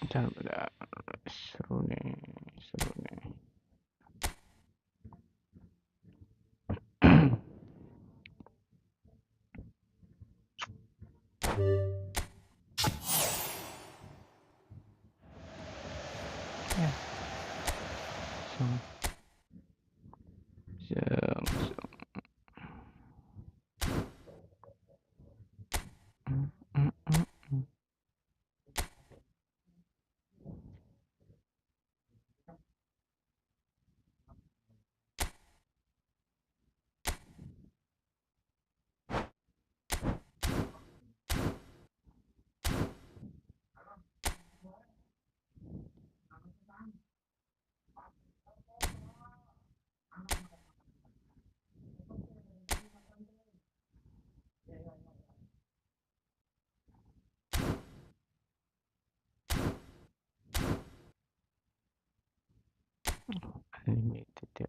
Bentar, seru nih, seru nih. Ya, zoom. Unlimited ya.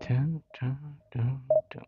Dun, dun, dun, dun.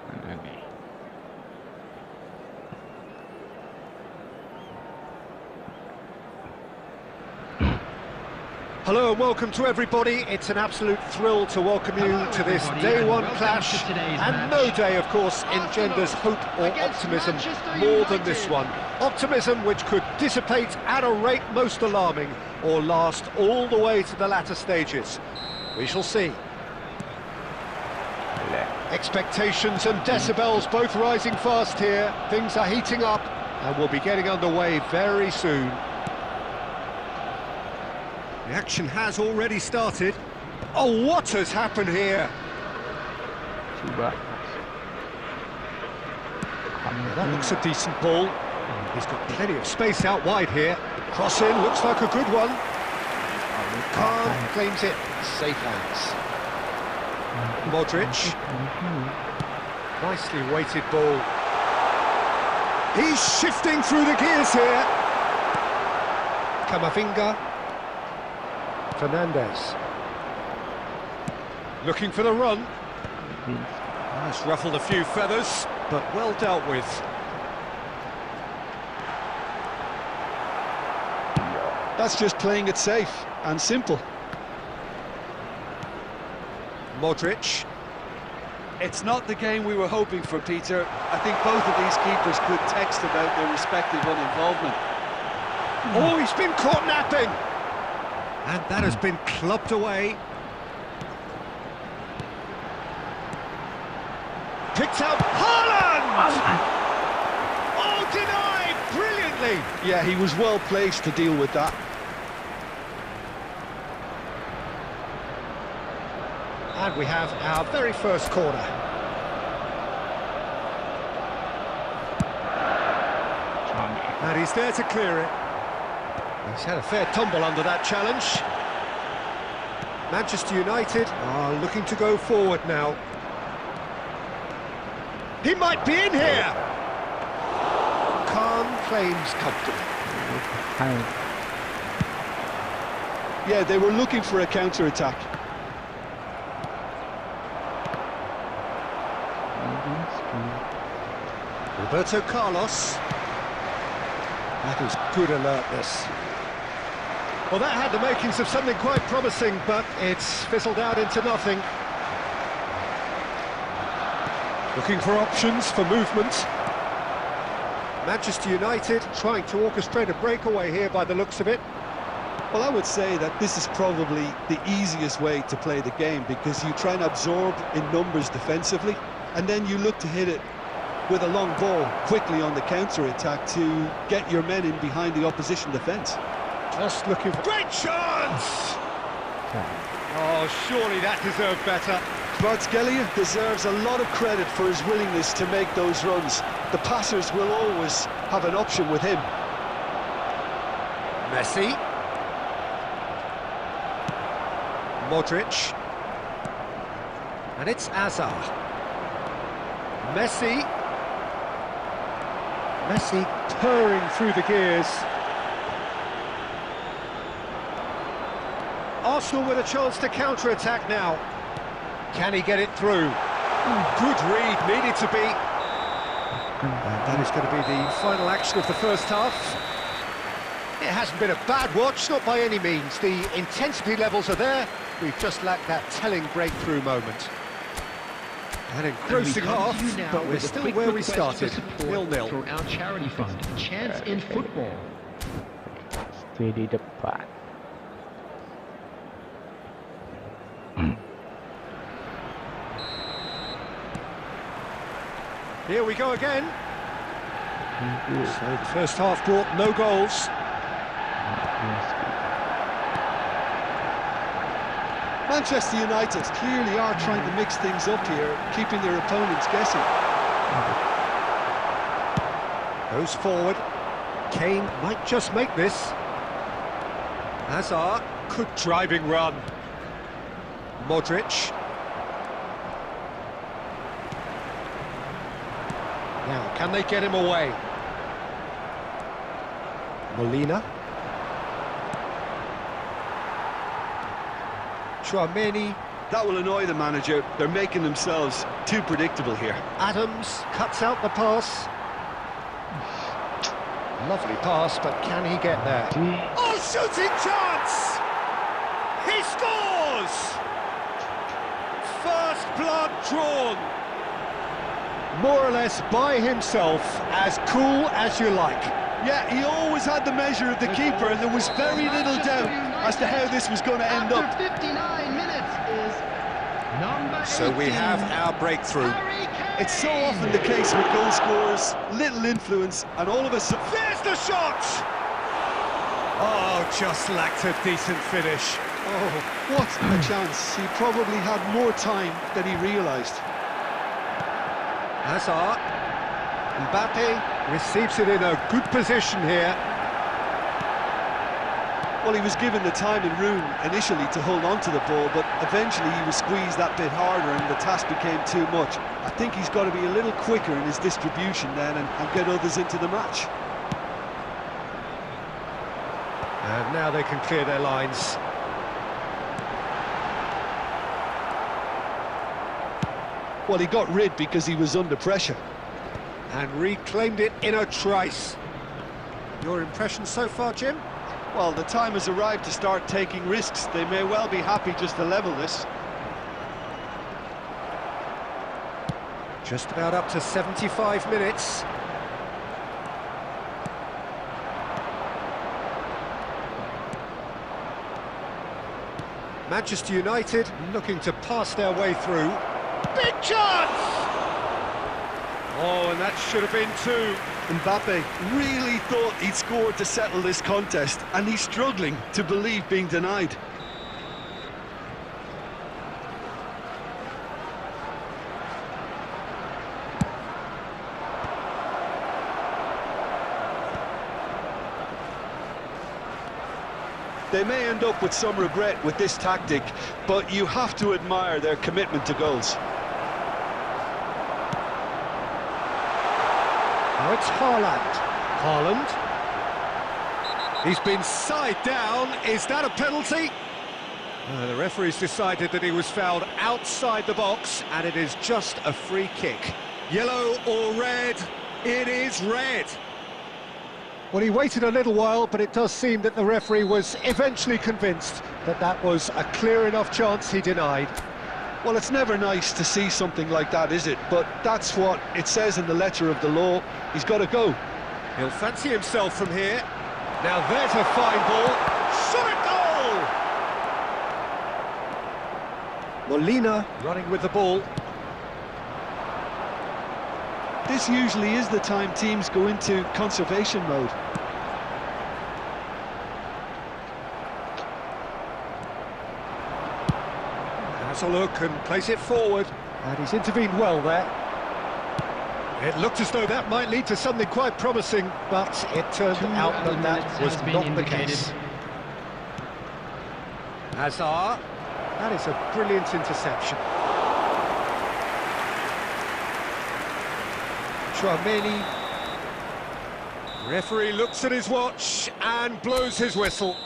Mana nih? Hello and welcome to everybody. It's an absolute thrill to welcome you to this day one clash, and no day, of course, engenders hope or optimism more than this one. Optimism which could dissipate at a rate most alarming or last all the way to the latter stages. We shall see. Expectations and decibels both rising fast here. Things are heating up and we'll be getting underway very soon. The action has already started. Oh, what has happened here? That looks a decent ball. He's got plenty of space out wide here. Cross in, looks like a good one. Khan claims it, safe hands. Modric. Nicely weighted ball. He's shifting through the gears here. Kamavinga. Fernandez. Looking for the run. That's ruffled a few feathers, but well dealt with. That's just playing it safe and simple. Modric. It's not the game we were hoping for, Peter. I think both of these keepers could text about their respective uninvolvement. Oh, he's been caught napping! And that has been clubbed away. Picked up Haaland! Oh, denied brilliantly! Yeah, he was well placed to deal with that. And we have our very first corner. And he's there to clear it. He's had a fair tumble under that challenge. Manchester United are looking to go forward now. He might be in here! Khan claims comfortable. Yeah, they were looking for a counter-attack. Roberto Carlos. That is good alertness. Well, that had the makings of something quite promising, but it's fizzled out into nothing. Looking for options for movement. Manchester United trying to orchestrate a breakaway here by the looks of it. Well, I would say that this is probably the easiest way to play the game, because you try and absorb in numbers defensively, and then you look to hit it with a long ball quickly on the counter-attack to get your men in behind the opposition defence. Just looking for... Great chance! Oh, surely that deserved better. Kvaratskhelia deserves a lot of credit for his willingness to make those runs. The passers will always have an option with him. Messi. Modric. And it's Hazard. Messi. Messi purring through the gears. Arsenal with a chance to counter-attack now. Can he get it through? Good read, needed to be. And that is going to be the final action of the first half. It hasn't been a bad watch, not by any means. The intensity levels are there. We've just lacked that telling breakthrough moment. An engrossing half, but we're still where we started. 0-0. For our charity fund, Chance in Football. Stay di depan. Here we go again. So the first half brought no goals. Manchester United clearly are trying to mix things up here, keeping their opponents guessing. Goes forward. Kane might just make this. Hazard, good driving run. Modric. Now, can they get him away? Molina. Chouameni. That will annoy the manager. They're making themselves too predictable here. Adams cuts out the pass. Lovely pass, but can he get there? Oh, shooting chance! He scores! First blood drawn. More or less by himself, as cool as you like. Yeah, he always had the measure of the keeper, and there was very little doubt as to how this was going to end up. 59 minutes is number So we have our breakthrough. It's so often the case with goal scorers, little influence, and all of a sudden... There's the shot! Oh, just lacked a decent finish. Oh, what a chance. He probably had more time than he realised. Hazard. Mbappe receives it in a good position here. Well, he was given the time and room initially to hold on to the ball, but eventually he was squeezed that bit harder and the task became too much. I think he's got to be a little quicker in his distribution then and get others into the match. And now they can clear their lines. Well, he got rid because he was under pressure. And reclaimed it in a trice. Your impression so far, Jim? Well, the time has arrived to start taking risks. They may well be happy just to level this. Just about up to 75 minutes. Manchester United looking to pass their way through. Big chance! Oh, and that should have been two. Mbappe really thought he'd scored to settle this contest, and he's struggling to believe being denied. They may end up with some regret with this tactic, but you have to admire their commitment to goals. Now it's Haaland. Haaland. He's been side down. Is that a penalty? The referee's decided that he was fouled outside the box, and it is just a free kick. Yellow or red? It is red. Well, he waited a little while, but it does seem that the referee was eventually convinced that that was a clear enough chance he denied. Well, it's never nice to see something like that, is it? But that's what it says in the letter of the law. He's got to go. He'll fancy himself from here. Now there's a fine ball. Shot it, goal! Molina running with the ball. This usually is the time teams go into conservation mode. Has a look and plays it forward. And he's intervened well there. It looked as though that might lead to something quite promising, but it turned out that that was not the case. Hazard. That is a brilliant interception. Tchouaméni. Referee looks at his watch and blows his whistle.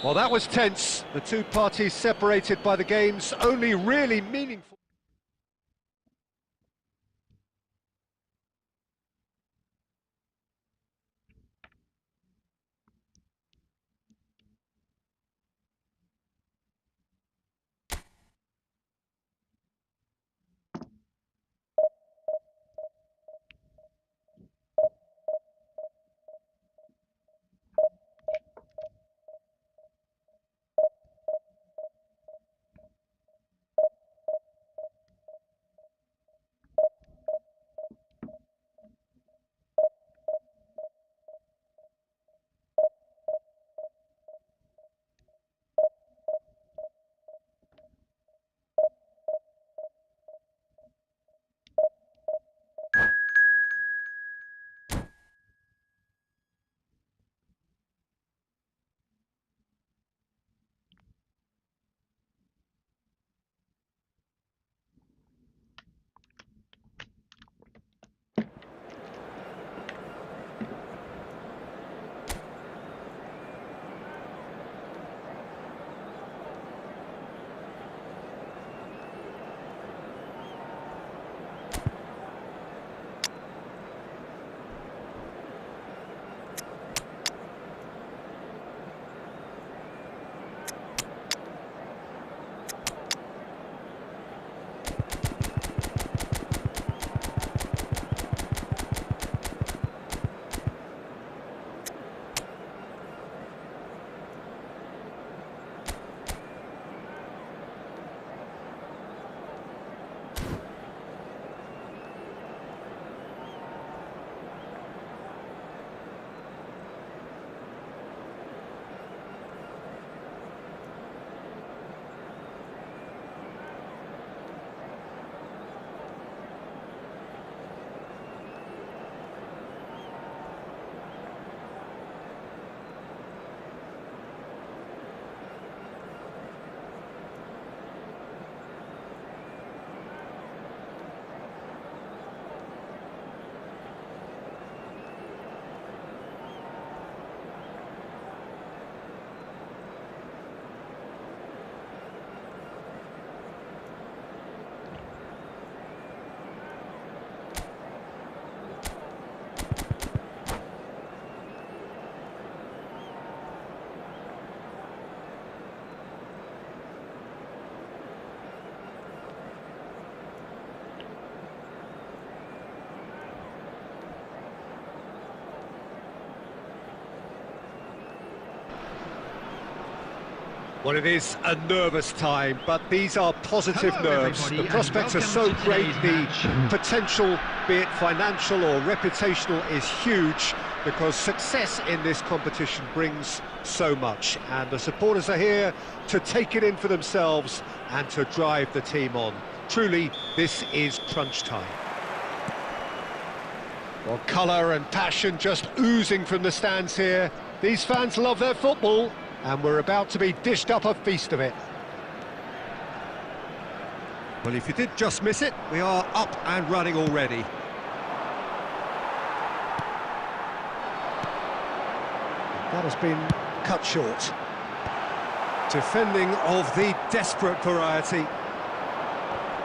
Well, that was tense. The two parties separated by the game's only really meaningful. Well, it is a nervous time, but these are positive nerves. The prospects are so great, the potential, be it financial or reputational, is huge, because success in this competition brings so much, and the supporters are here to take it in for themselves and to drive the team on. Truly, this is crunch time. Well, colour and passion just oozing from the stands here. These fans love their football. And we're about to be dished up a feast of it. Well, if you did just miss it, we are up and running already. That has been cut short. Defending of the desperate variety.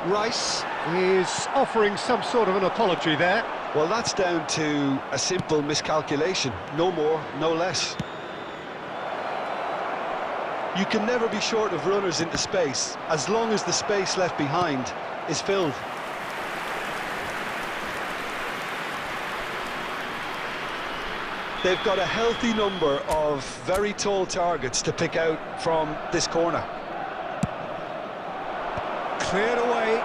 Rice is offering some sort of an apology there. Well, that's down to a simple miscalculation. No more, no less. You can never be short of runners into space, as long as the space left behind is filled. They've got a healthy number of very tall targets to pick out from this corner. Cleared away.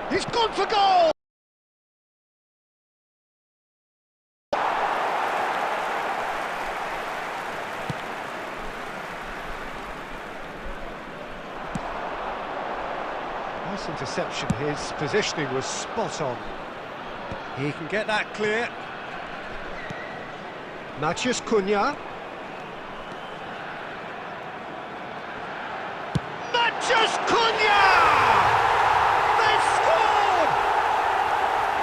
He's gone for goal! Nice interception. His positioning was spot on. He can get that clear. Maciej Cunha. Maciej Cunha! They've scored!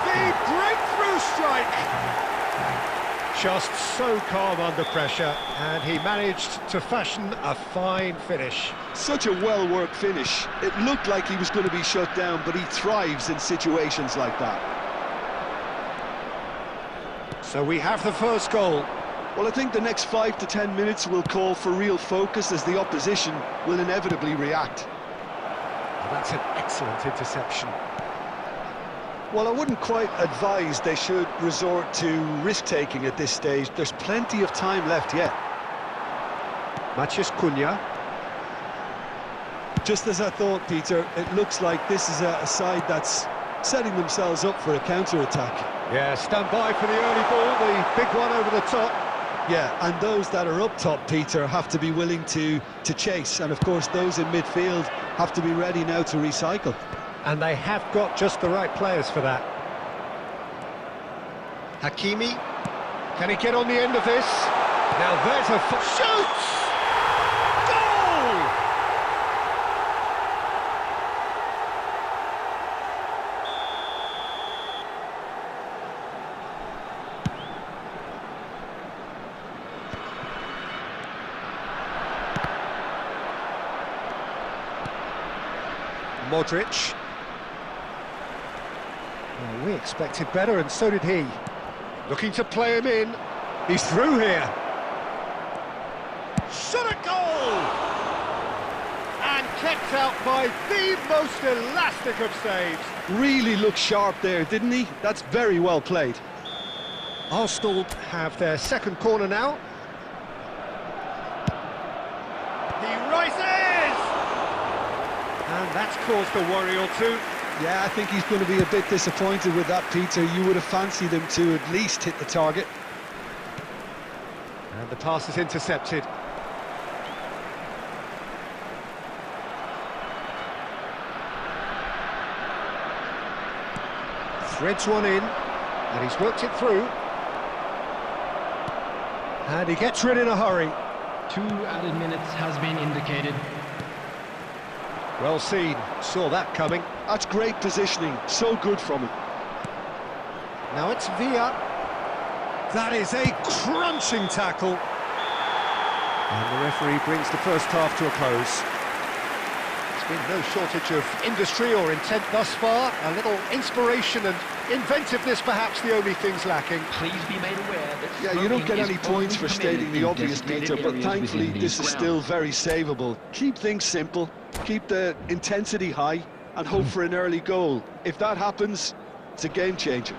The breakthrough strike! Just so calm under pressure, and he managed to fashion a fine finish. Such a well-worked finish. It looked like he was going to be shut down, but he thrives in situations like that. So we have the first goal. Well, I think the next 5 to 10 minutes will call for real focus, as the opposition will inevitably react. Well, that's an excellent interception. Well, I wouldn't quite advise they should resort to risk-taking at this stage. There's plenty of time left yet. Maciej Cunha. Just as I thought, Peter, it looks like this is a side that's setting themselves up for a counter-attack. Yeah, stand by for the early ball, the big one over the top. Yeah, and those that are up top, Peter, have to be willing to chase. And, of course, those in midfield have to be ready now to recycle. And they have got just the right players for that. Hakimi. Can he get on the end of this? Now there's a... Shoots! Goal! Modric. Well, we expected better, and so did he. Looking to play him in. He's through here. Shot a goal! And kept out by the most elastic of saves. Really looked sharp there, didn't he? That's very well played. Arsenal have their second corner now. He rises! And that's caused a worry or two. Yeah, I think he's going to be a bit disappointed with that, Peter. You would have fancied him to at least hit the target. And the pass is intercepted. Threads one in, and he's worked it through. And he gets rid in a hurry. 2 added minutes has been indicated. Well seen, saw that coming. That's great positioning, so good from him. Now it's Villa. That is a crunching tackle. And the referee brings the first half to a close. There's been no shortage of industry or intent thus far. A little inspiration and inventiveness, perhaps the only things lacking. Please be made aware that Yeah, you don't get any points for stating the obvious, Peter, but thankfully this is still very savable. Keep things simple, keep the intensity high, and hope for an early goal. If that happens, it's a game changer.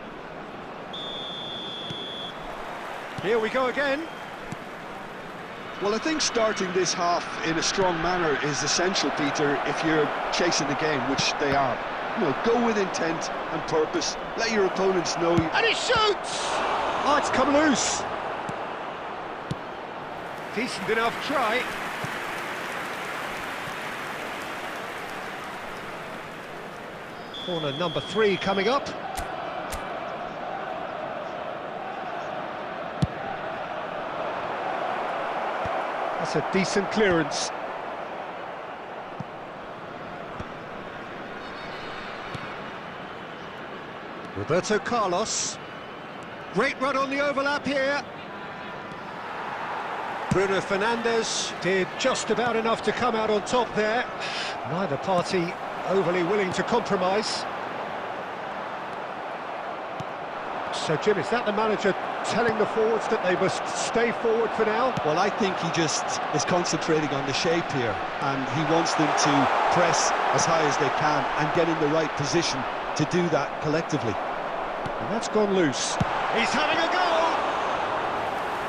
Here we go again. Well, I think starting this half in a strong manner is essential, Peter, if you're chasing the game, which they are. You know, go with intent and purpose. Let your opponents know you... And he shoots! Oh, it's come loose. Decent enough try. Corner number 3 coming up. That's a decent clearance. Roberto Carlos. Great run on the overlap here. Bruno Fernandes did just about enough to come out on top there. Neither party overly willing to compromise. So, Jim, is that the manager telling the forwards that they must stay forward for now? Well, I think he just is concentrating on the shape here, and he wants them to press as high as they can and get in the right position to do that collectively. And that's gone loose. He's having a go!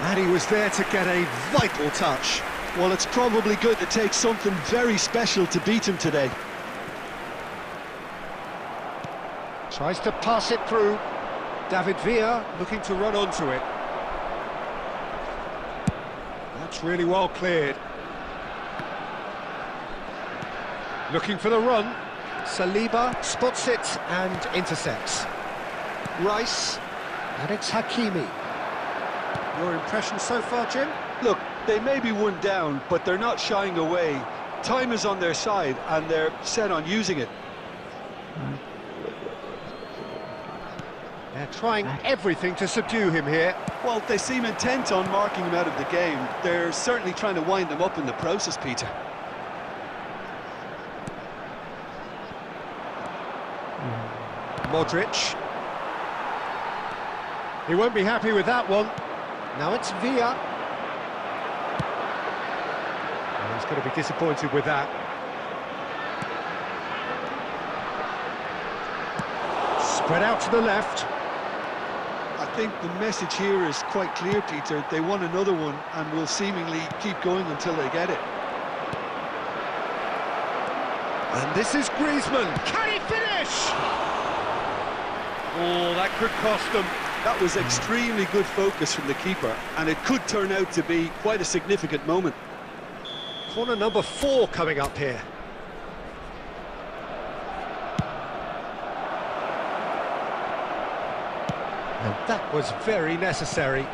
And he was there to get a vital touch. Well, it's probably good to take something very special to beat him today. Tries to pass it through. David Villa looking to run onto it. That's really well cleared. Looking for the run. Saliba spots it and intercepts. Rice, and it's Hakimi. Your impression so far, Jim? Look, they may be one down, but they're not shying away. Time is on their side, and they're set on using it. They're trying everything to subdue him here. Well, they seem intent on marking him out of the game. They're certainly trying to wind them up in the process, Peter. Modric. He won't be happy with that one. Now it's Villa. Oh, he's going to be disappointed with that. Spread out to the left. I think the message here is quite clear, Peter. They want another one and will seemingly keep going until they get it. And this is Griezmann. Can he finish? Oh, that could cost them. That was extremely good focus from the keeper, and it could turn out to be quite a significant moment. Corner number 4 coming up here. And that was very necessary.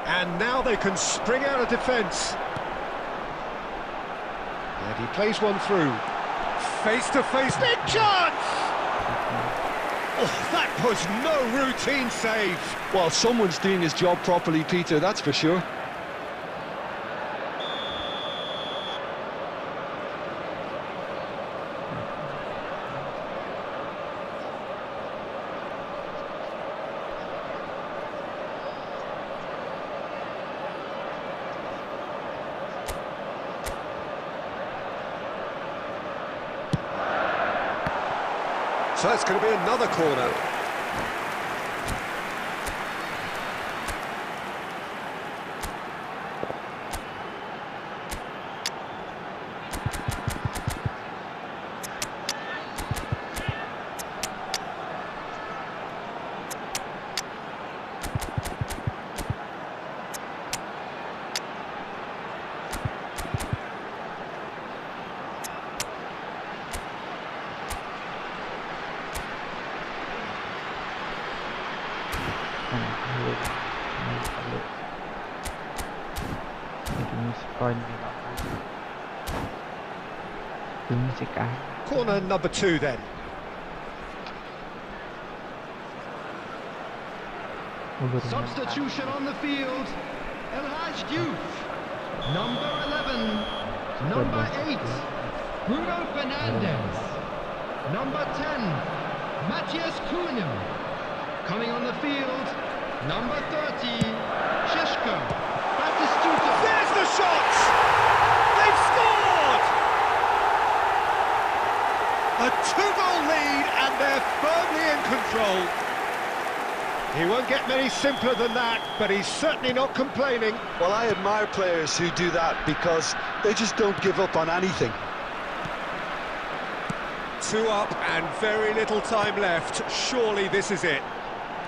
And now they can spring out of defence. And he plays one through. Face-to-face, big chance! Oh, that was no routine save. Well, someone's doing his job properly, Peter, that's for sure. So it's going to be another corner. Corner number 2 then. Substitution on the field. El Haj Diouf. Number 11. Number 8. Bruno Fernandes. Number 10. Matthias Cunha. Coming on the field. Number 30. Shishko. Batistuta. There's the shot! They've scored! A 2-goal lead and they're firmly in control. He won't get many simpler than that, but he's certainly not complaining. Well, I admire players who do that because they just don't give up on anything. 2 up and very little time left. Surely this is it.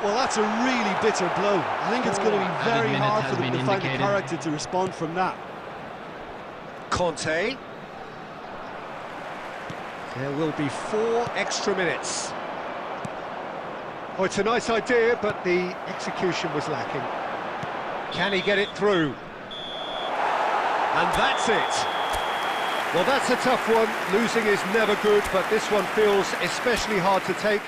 Well, that's a really bitter blow. I think it's going to be very minute hard has for them to been find the indicated. character to respond from that. Conte. There will be 4 extra minutes. Oh, it's a nice idea, but the execution was lacking. Can he get it through? And that's it. Well, that's a tough one. Losing is never good, but this one feels especially hard to take.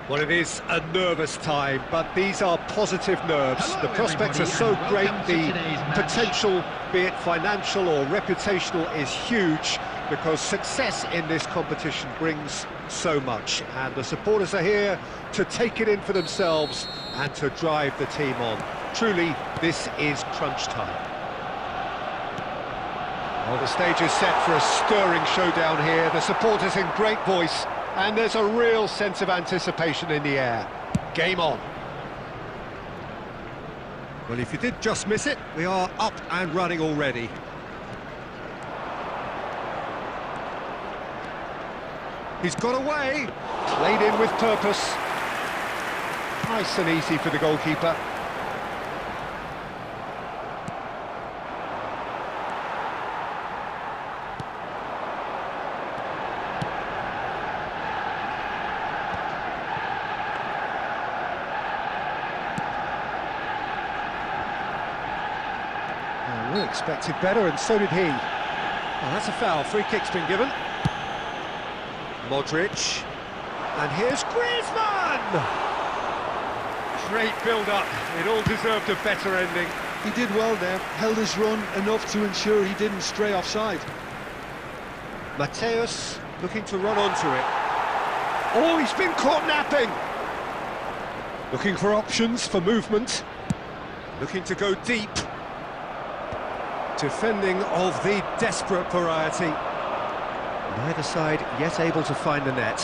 Well, it is a nervous time, but these are positive nerves. Hello, the prospects are so everybody, great, and welcome to the today's match. potential, be it financial or reputational, is huge, because success in this competition brings so much, and the supporters are here to take it in for themselves and to drive the team on. Truly, this is crunch time. Well, the stage is set for a stirring showdown here. The supporters in great voice, and there's a real sense of anticipation in the air. Game on. Well, if you did just miss it, we are up and running already. He's got away, played in with purpose. Nice and easy for the goalkeeper. We expected better, and so did he. Oh, that's a foul. Free kick's been given. Modric. And here's Griezmann! Great build-up. It all deserved a better ending. He did well there, held his run enough to ensure he didn't stray offside. Mateus looking to run onto it. Oh, he's been caught napping! Looking for options for movement. Looking to go deep. Defending of the desperate variety. Neither side yet able to find the net.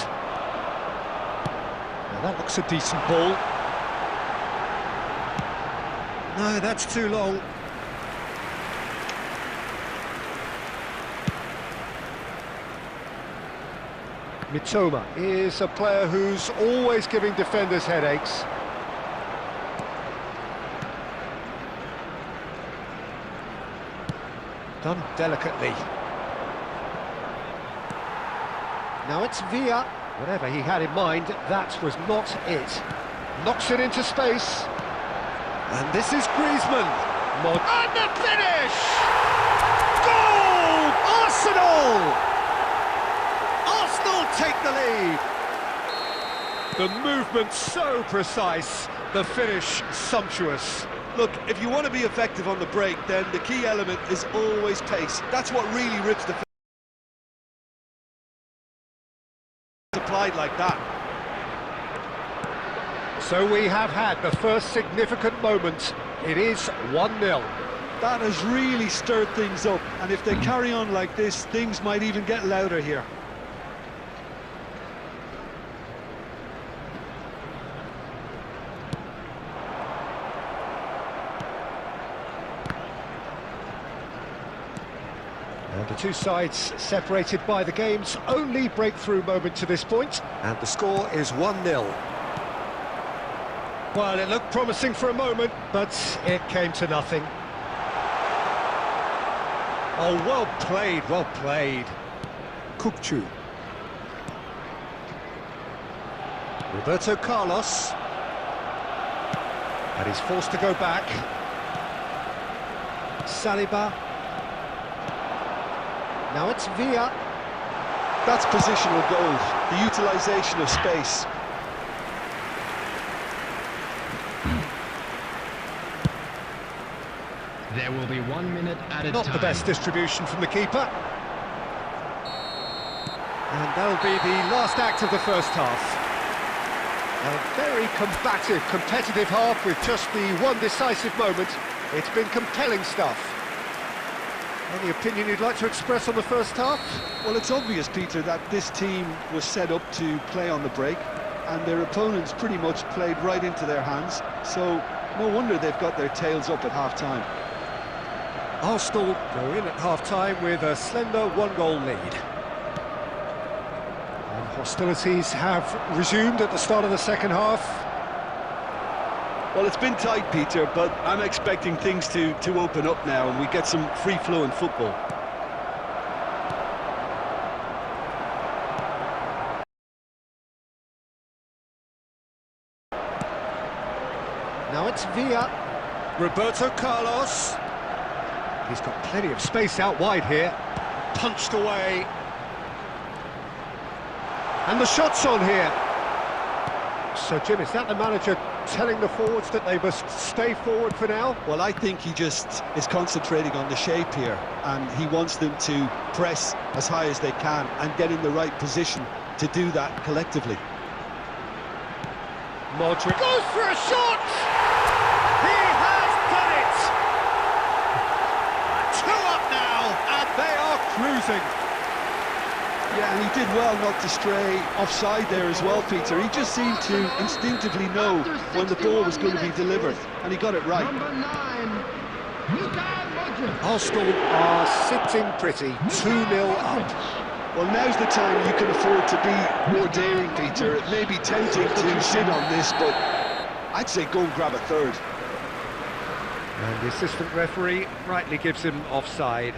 Now that looks a decent ball. No, that's too long. Mitoma is a player who's always giving defenders headaches. Done delicately. Now it's Villa. Whatever he had in mind, that was not it. Knocks it into space. And this is Griezmann. And the finish! Goal! Arsenal! Arsenal take the lead. The movement so precise, the finish sumptuous. Look, if you want to be effective on the break, then the key element is always pace. That's what really rips the applied like that. So we have had the first significant moment. It is 1-0. That has really stirred things up, and if they carry on like this, things might even get louder here. And the two sides separated by the game's only breakthrough moment to this point. And the score is 1-0. Well, it looked promising for a moment, but it came to nothing. Oh, well played, well played. Kukcu. Roberto Carlos. And he's forced to go back. Saliba. Now it's Villa. That's positional gold, the utilisation of space. There will be 1 minute at a time. Not the best distribution from the keeper. And that'll be the last act of the first half. A very combative, competitive half with just the one decisive moment. It's been compelling stuff. Any opinion you'd like to express on the first half? Well, it's obvious, Peter, that this team was set up to play on the break, and their opponents pretty much played right into their hands, so no wonder they've got their tails up at half-time. Arsenal go in at half-time with a slender one-goal lead. And hostilities have resumed at the start of the second half. Well, it's been tight, Peter, but I'm expecting things to open up now and we get some free-flowing football. Now it's Villa. Roberto Carlos. He's got plenty of space out wide here. Punched away. And the shot's on here. So, Jim, is that the manager telling the forwards that they must stay forward for now? Well, I think he just is concentrating on the shape here, and he wants them to press as high as they can and get in the right position to do that collectively. Modric goes for a shot! He has done it! 2 up now, and they are cruising. Yeah, and he did well not to stray offside there as well, Peter. He just seemed to instinctively know when the ball was going to be delivered, and he got it right. Number 9, Luka Modric. Arsenal are sitting pretty, 2-0 up. Well, now's the time you can afford to be more daring, Peter. It may be tempting to sit on this, but I'd say go and grab a third. And the assistant referee rightly gives him offside.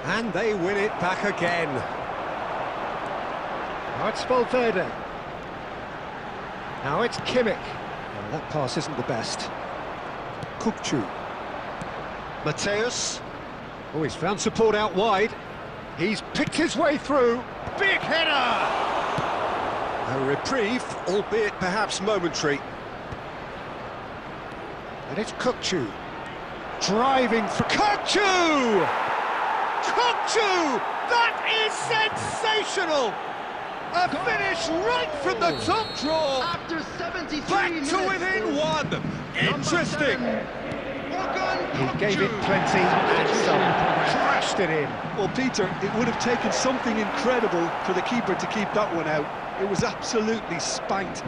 And they win it back again. Now it's Valverde. Now it's Kimmich. Well, that pass isn't the best. Kukcu. Mateus. Oh, he's found support out wide. He's picked his way through. Big header! A reprieve, albeit perhaps momentary. And it's Kukcu. Driving for Kukcu! Kukcu! That is sensational! A finish right from the top draw! After 73 Back minutes. to within 1! Interesting! He gave it Kukcu. plenty and some. Crashed it in. Well, Peter, it would have taken something incredible for the keeper to keep that one out. It was absolutely spanked.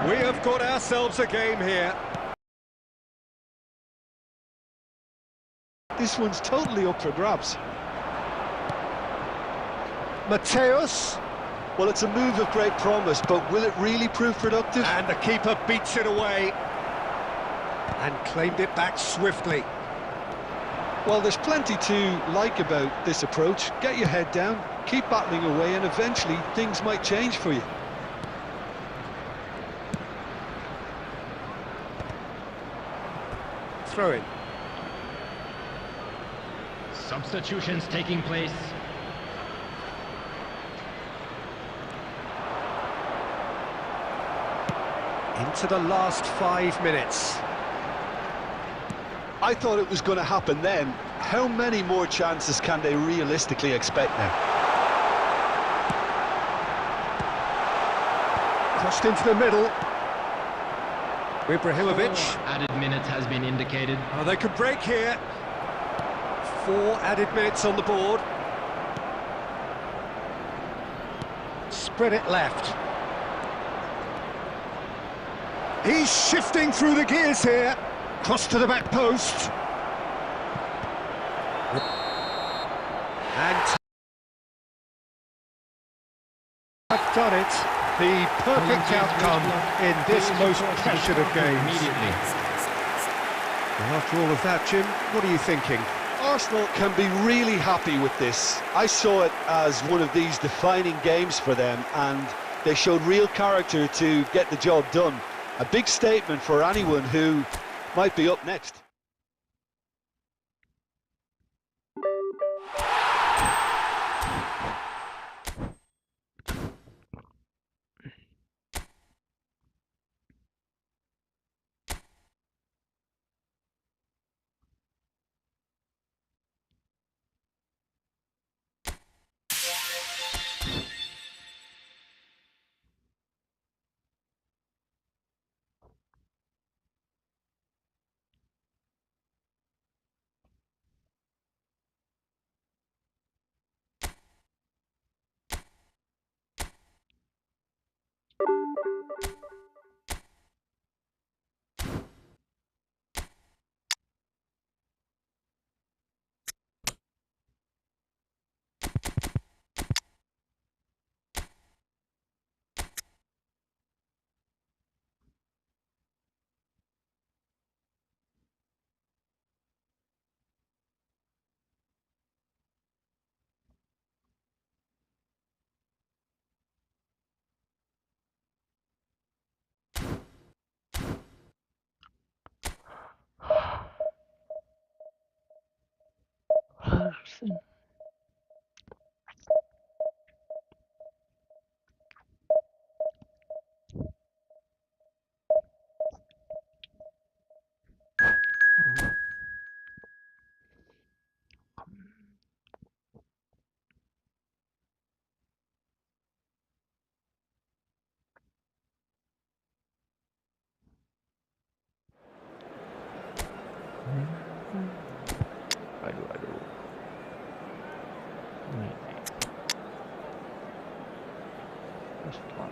We have got ourselves a game here. This one's totally up for grabs. Mateus. Well, it's a move of great promise, but will it really prove productive? And the keeper beats it away. And claimed it back swiftly. Well, there's plenty to like about this approach. Get your head down, keep battling away, and eventually things might change for you. Throw in. Substitutions taking place. Into the last 5 minutes. I thought it was going to happen then. How many more chances can they realistically expect now? Crossed into the middle. Ibrahimovic. Added minutes has been indicated. Oh, they could break here. 4 added minutes on the board. Spread it left. He's shifting through the gears here. Cross to the back post. And have done it. The perfect outcome in this most pressured of games. Immediately. And after all of that, Jim, what are you thinking? Arsenal can be really happy with this. I saw it as one of these defining games for them, and they showed real character to get the job done. A big statement for anyone who might be up next. Aduh. Ini. Terus pelan.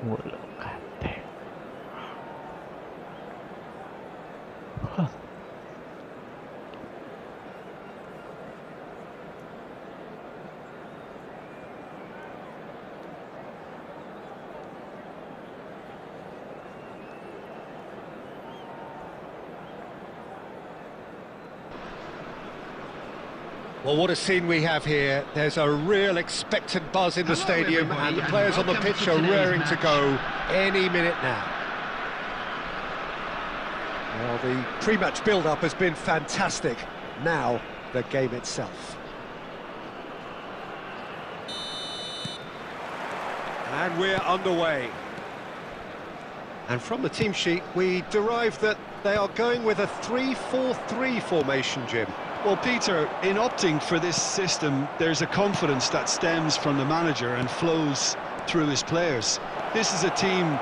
Bola kate. Well, what a scene we have here. There's a real expectant buzz in the stadium, and the players on the pitch are raring to go any minute now. Well, the pre-match build-up has been fantastic. Now, the game itself. And we're underway. And from the team sheet, we derive that they are going with a 3-4-3 formation, Jim. Well, Peter, in opting for this system, there's a confidence that stems from the manager and flows through his players. This is a team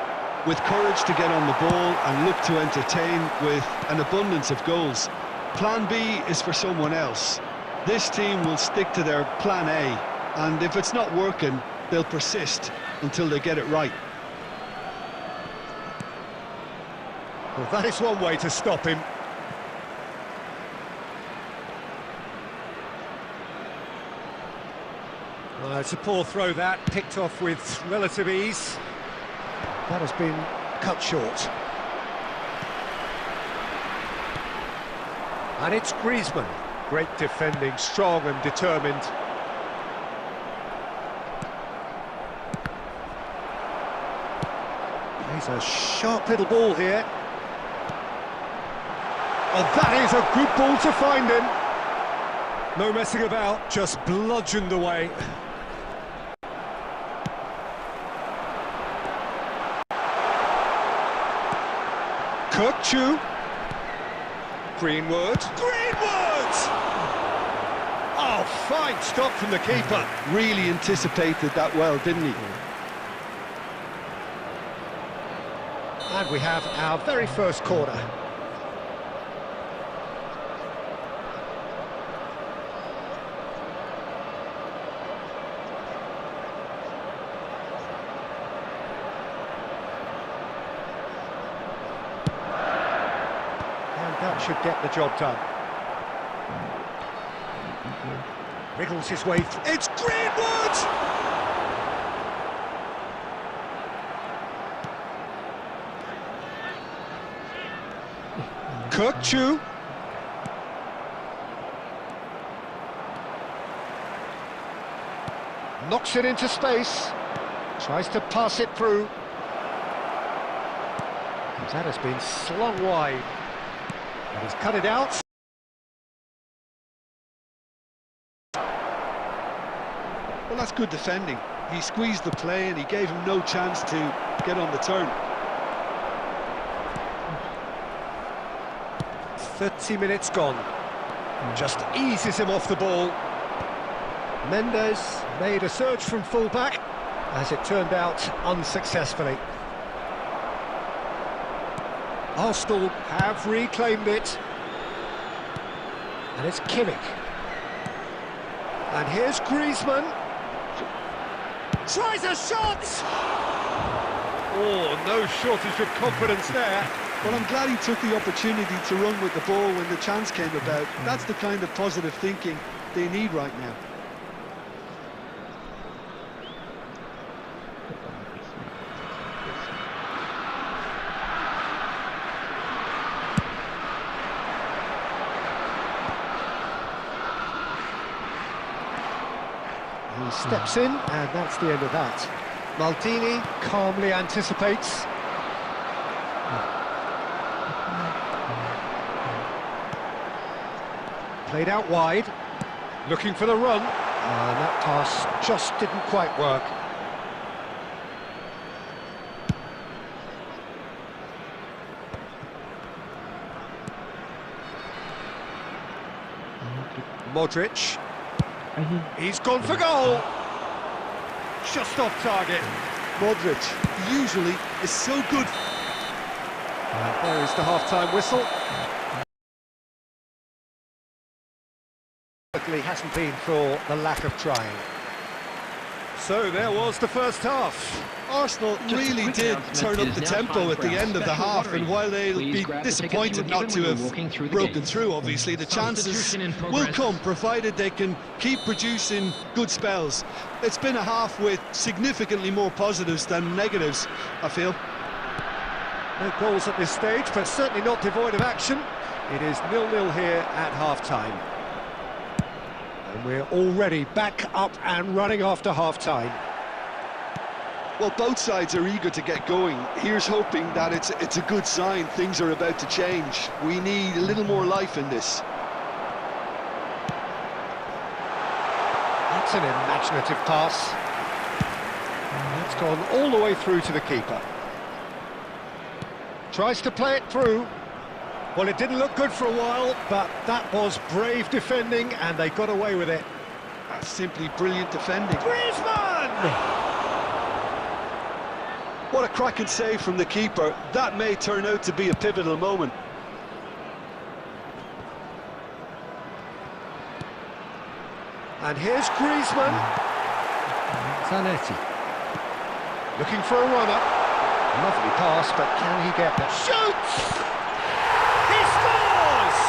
with courage to get on the ball and look to entertain with an abundance of goals. Plan B is for someone else. This team will stick to their plan A, and if it's not working, they'll persist until they get it right. Well, that is one way to stop him. It's a poor throw that, picked off with relative ease. That has been cut short. And it's Griezmann. Great defending, strong and determined. He's a sharp little ball here. Oh, that is a good ball to find him. No messing about, just bludgeoned away. Kirkchu. Greenwood. Greenwood! Oh, fine stop from the keeper. Really anticipated that well, didn't he? And we have our very first corner. That should get the job done. Wriggles his way through. It's Greenwood! Kirkchu. Knocks it into space. Tries to pass it through. That has been slung wide. And he's cut it out. Well, that's good defending. He squeezed the play and he gave him no chance to get on the turn. 30 minutes gone. Just eases him off the ball. Mendes made a surge from full-back, as it turned out unsuccessfully. Arsenal have reclaimed it. And it's Kimmich. And here's Griezmann. Tries a shot! Oh, no shortage of confidence there. Well, I'm glad he took the opportunity to run with the ball when the chance came about. That's the kind of positive thinking they need right now. He steps in, and that's the end of that. Maldini calmly anticipates. Played out wide, looking for the run, and that pass just didn't quite work. Modric. He's gone for goal. Just off target. Modric usually is so good. And there is the half-time whistle. Certainly hasn't been for the lack of trying. So there was the first half. Arsenal really did turn up the tempo at the end of the half, and while they'll be disappointed not to have broken through, obviously, the chances will come, provided they can keep producing good spells. It's been a half with significantly more positives than negatives, I feel. No goals at this stage, but certainly not devoid of action. It is 0-0 here at half-time. And we're already back up and running after half-time. Well, both sides are eager to get going. Here's hoping that it's a good sign. Things are about to change. We need a little more life in this. That's an imaginative pass. And that's gone all the way through to the keeper. Tries to play it through. Well, it didn't look good for a while, but that was brave defending, and they got away with it. That's simply brilliant defending. Griezmann! What a cracking save from the keeper. That may turn out to be a pivotal moment. And here's Griezmann. Zanetti. Looking for a runner. Lovely pass, but can he get there? Shoots! He scores!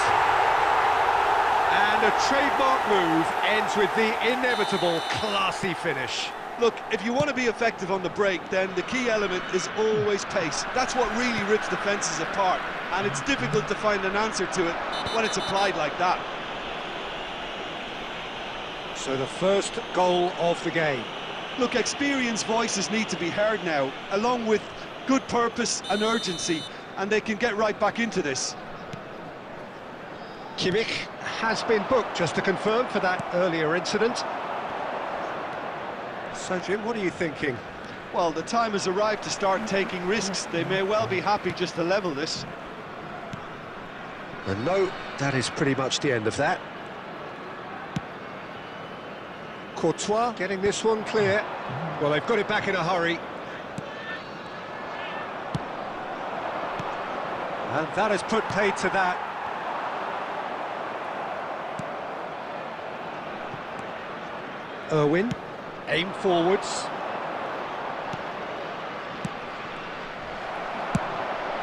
And a trademark move ends with the inevitable classy finish. Look, if you want to be effective on the break, then the key element is always pace. That's what really rips defences apart, and it's difficult to find an answer to it when it's applied like that. So the first goal of the game. Look, experienced voices need to be heard now, along with good purpose and urgency, and they can get right back into this. Kimmich has been booked, just to confirm, for that earlier incident. So, Jim, what are you thinking? Well, the time has arrived to start taking risks. They may well be happy just to level this. And no, that is pretty much the end of that. Courtois getting this one clear. Well, they've got it back in a hurry. And that has put paid to that. Irwin, aim forwards.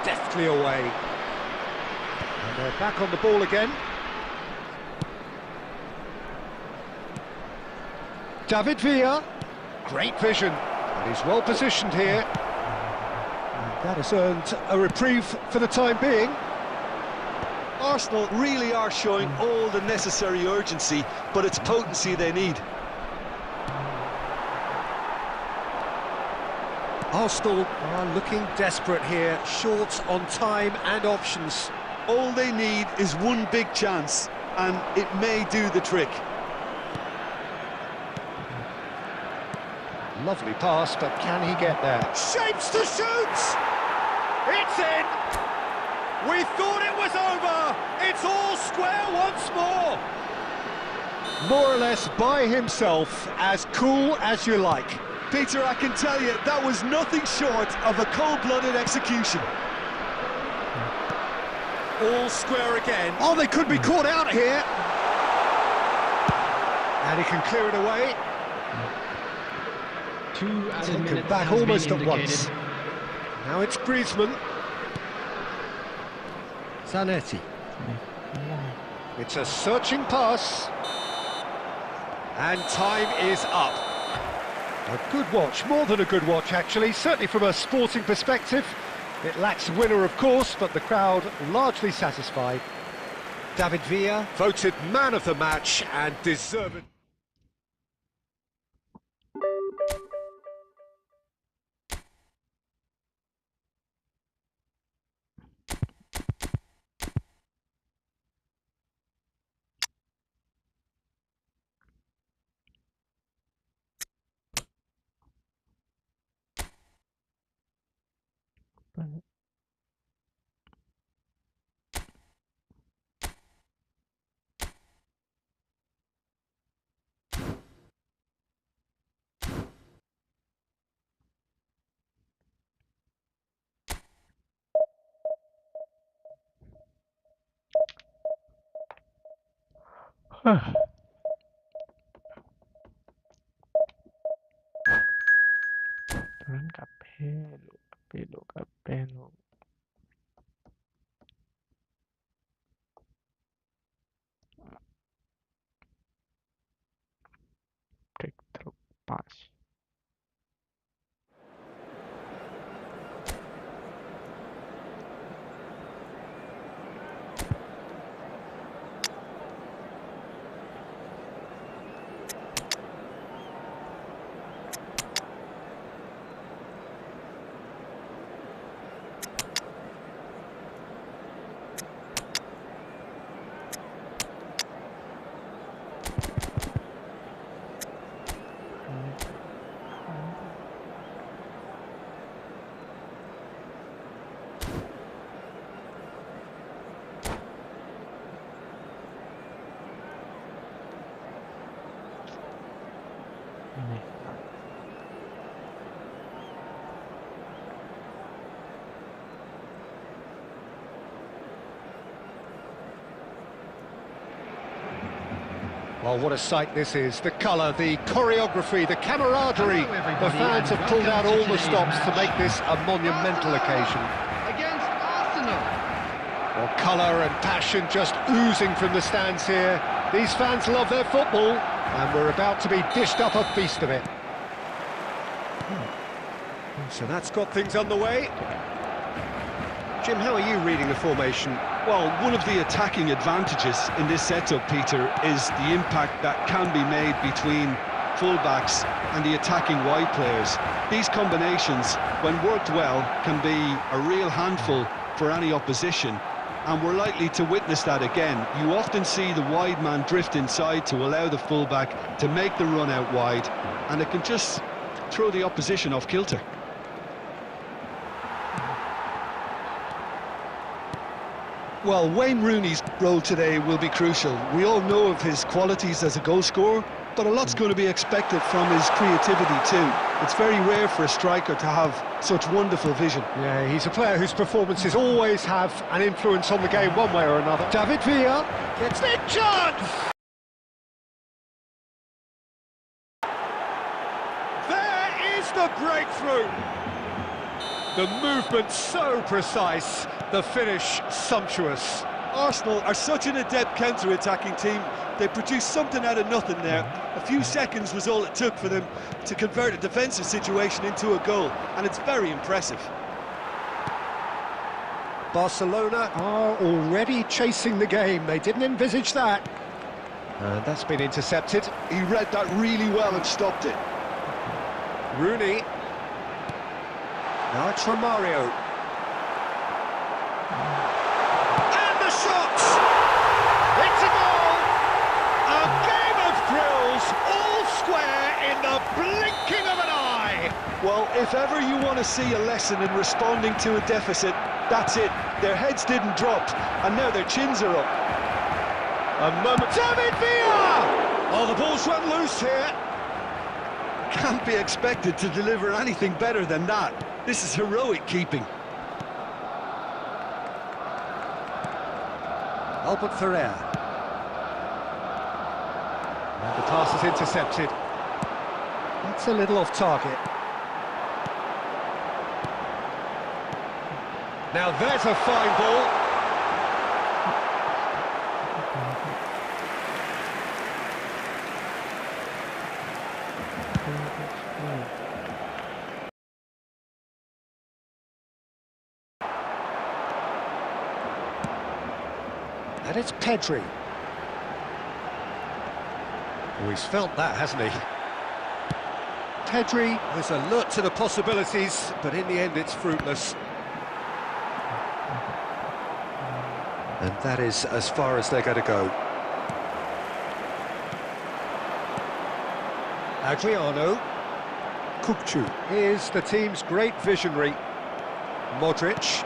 Deftly away. And they're back on the ball again. David Villa, great vision, and he's well positioned here. And that has earned a reprieve for the time being. Arsenal really are showing all the necessary urgency, but it's potency they need. Arsenal are looking desperate here, short on time and options. All they need is one big chance, and it may do the trick. Lovely pass, but can he get there? Shapes to shoot! It's in! We thought it was over! It's all square once more! More or less by himself, as cool as you like. Peter, I can tell you, that was nothing short of a cold-blooded execution. All square again. Oh, they could be caught out here! And he can clear it away. 2 added Taken minutes back has almost been at once. indicated. Now it's Griezmann. Zanetti. It's a searching pass. And time is up. A good watch, more than a good watch actually, certainly from a sporting perspective. It lacks winner of course, but the crowd largely satisfied. David Villa voted man of the match and deserved. Turun Capello, Capello, Capello. Trik terlepas. Well, what a sight this is. The colour, the choreography, the camaraderie. The fans have pulled out all the stops to make this a monumental occasion. Against Arsenal. Well, colour and passion just oozing from the stands here. These fans love their football, and we're about to be dished up a feast of it. So that's got things underway. Jim, how are you reading the formation? Well, one of the attacking advantages in this setup, Peter, is the impact that can be made between fullbacks and the attacking wide players. These combinations, when worked well, can be a real handful for any opposition, and we're likely to witness that again. You often see the wide man drift inside to allow the fullback to make the run out wide, and it can just throw the opposition off kilter. Well, Wayne Rooney's role today will be crucial. We all know of his qualities as a goal scorer, but a lot's going to be expected from his creativity too. It's very rare for a striker to have such wonderful vision. Yeah, he's a player whose performances always have an influence on the game one way or another. David Villa gets the chance! There is the breakthrough! The movement so precise, the finish sumptuous. Arsenal are such an adept counter-attacking team. They produced something out of nothing there. A few seconds was all it took for them to convert a defensive situation into a goal, and it's very impressive. Barcelona are already chasing the game. They didn't envisage that. And that's been intercepted. He read that really well and stopped it. Rooney. Now it's Romario. And the shot! It's a goal! A game of thrills, all square in the blinking of an eye! Well, if ever you want to see a lesson in responding to a deficit, that's it. Their heads didn't drop, and now their chins are up. A moment. David Villa! Oh, the ball's run loose here. Can't be expected to deliver anything better than that. This is heroic keeping. Albert Ferrer. And the pass is intercepted. That's a little off target. Now there's a fine ball. And it's Pedri. Oh, he's felt that, hasn't he? Pedri was alert to the possibilities, but in the end it's fruitless. And that is as far as they're going to go. Adriano. Kukcu is the team's great visionary. Modric.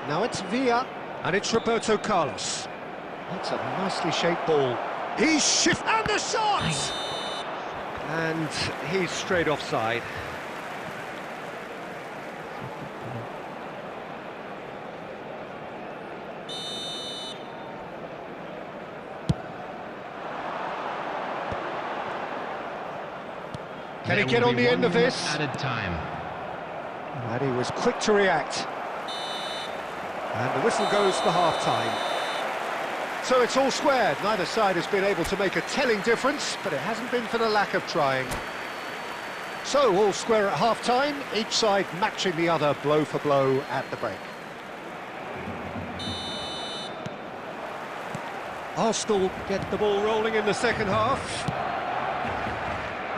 Now it's Villa. And it's Roberto Carlos. That's a nicely shaped ball. He's shift and the shot! And he's straight offside. Can he get on the end of this? Added time. And he was quick to react. And the whistle goes for half-time. So it's all squared. Neither side has been able to make a telling difference, but it hasn't been for the lack of trying. So all square at half-time, each side matching the other blow for blow at the break. Arsenal get the ball rolling in the second half.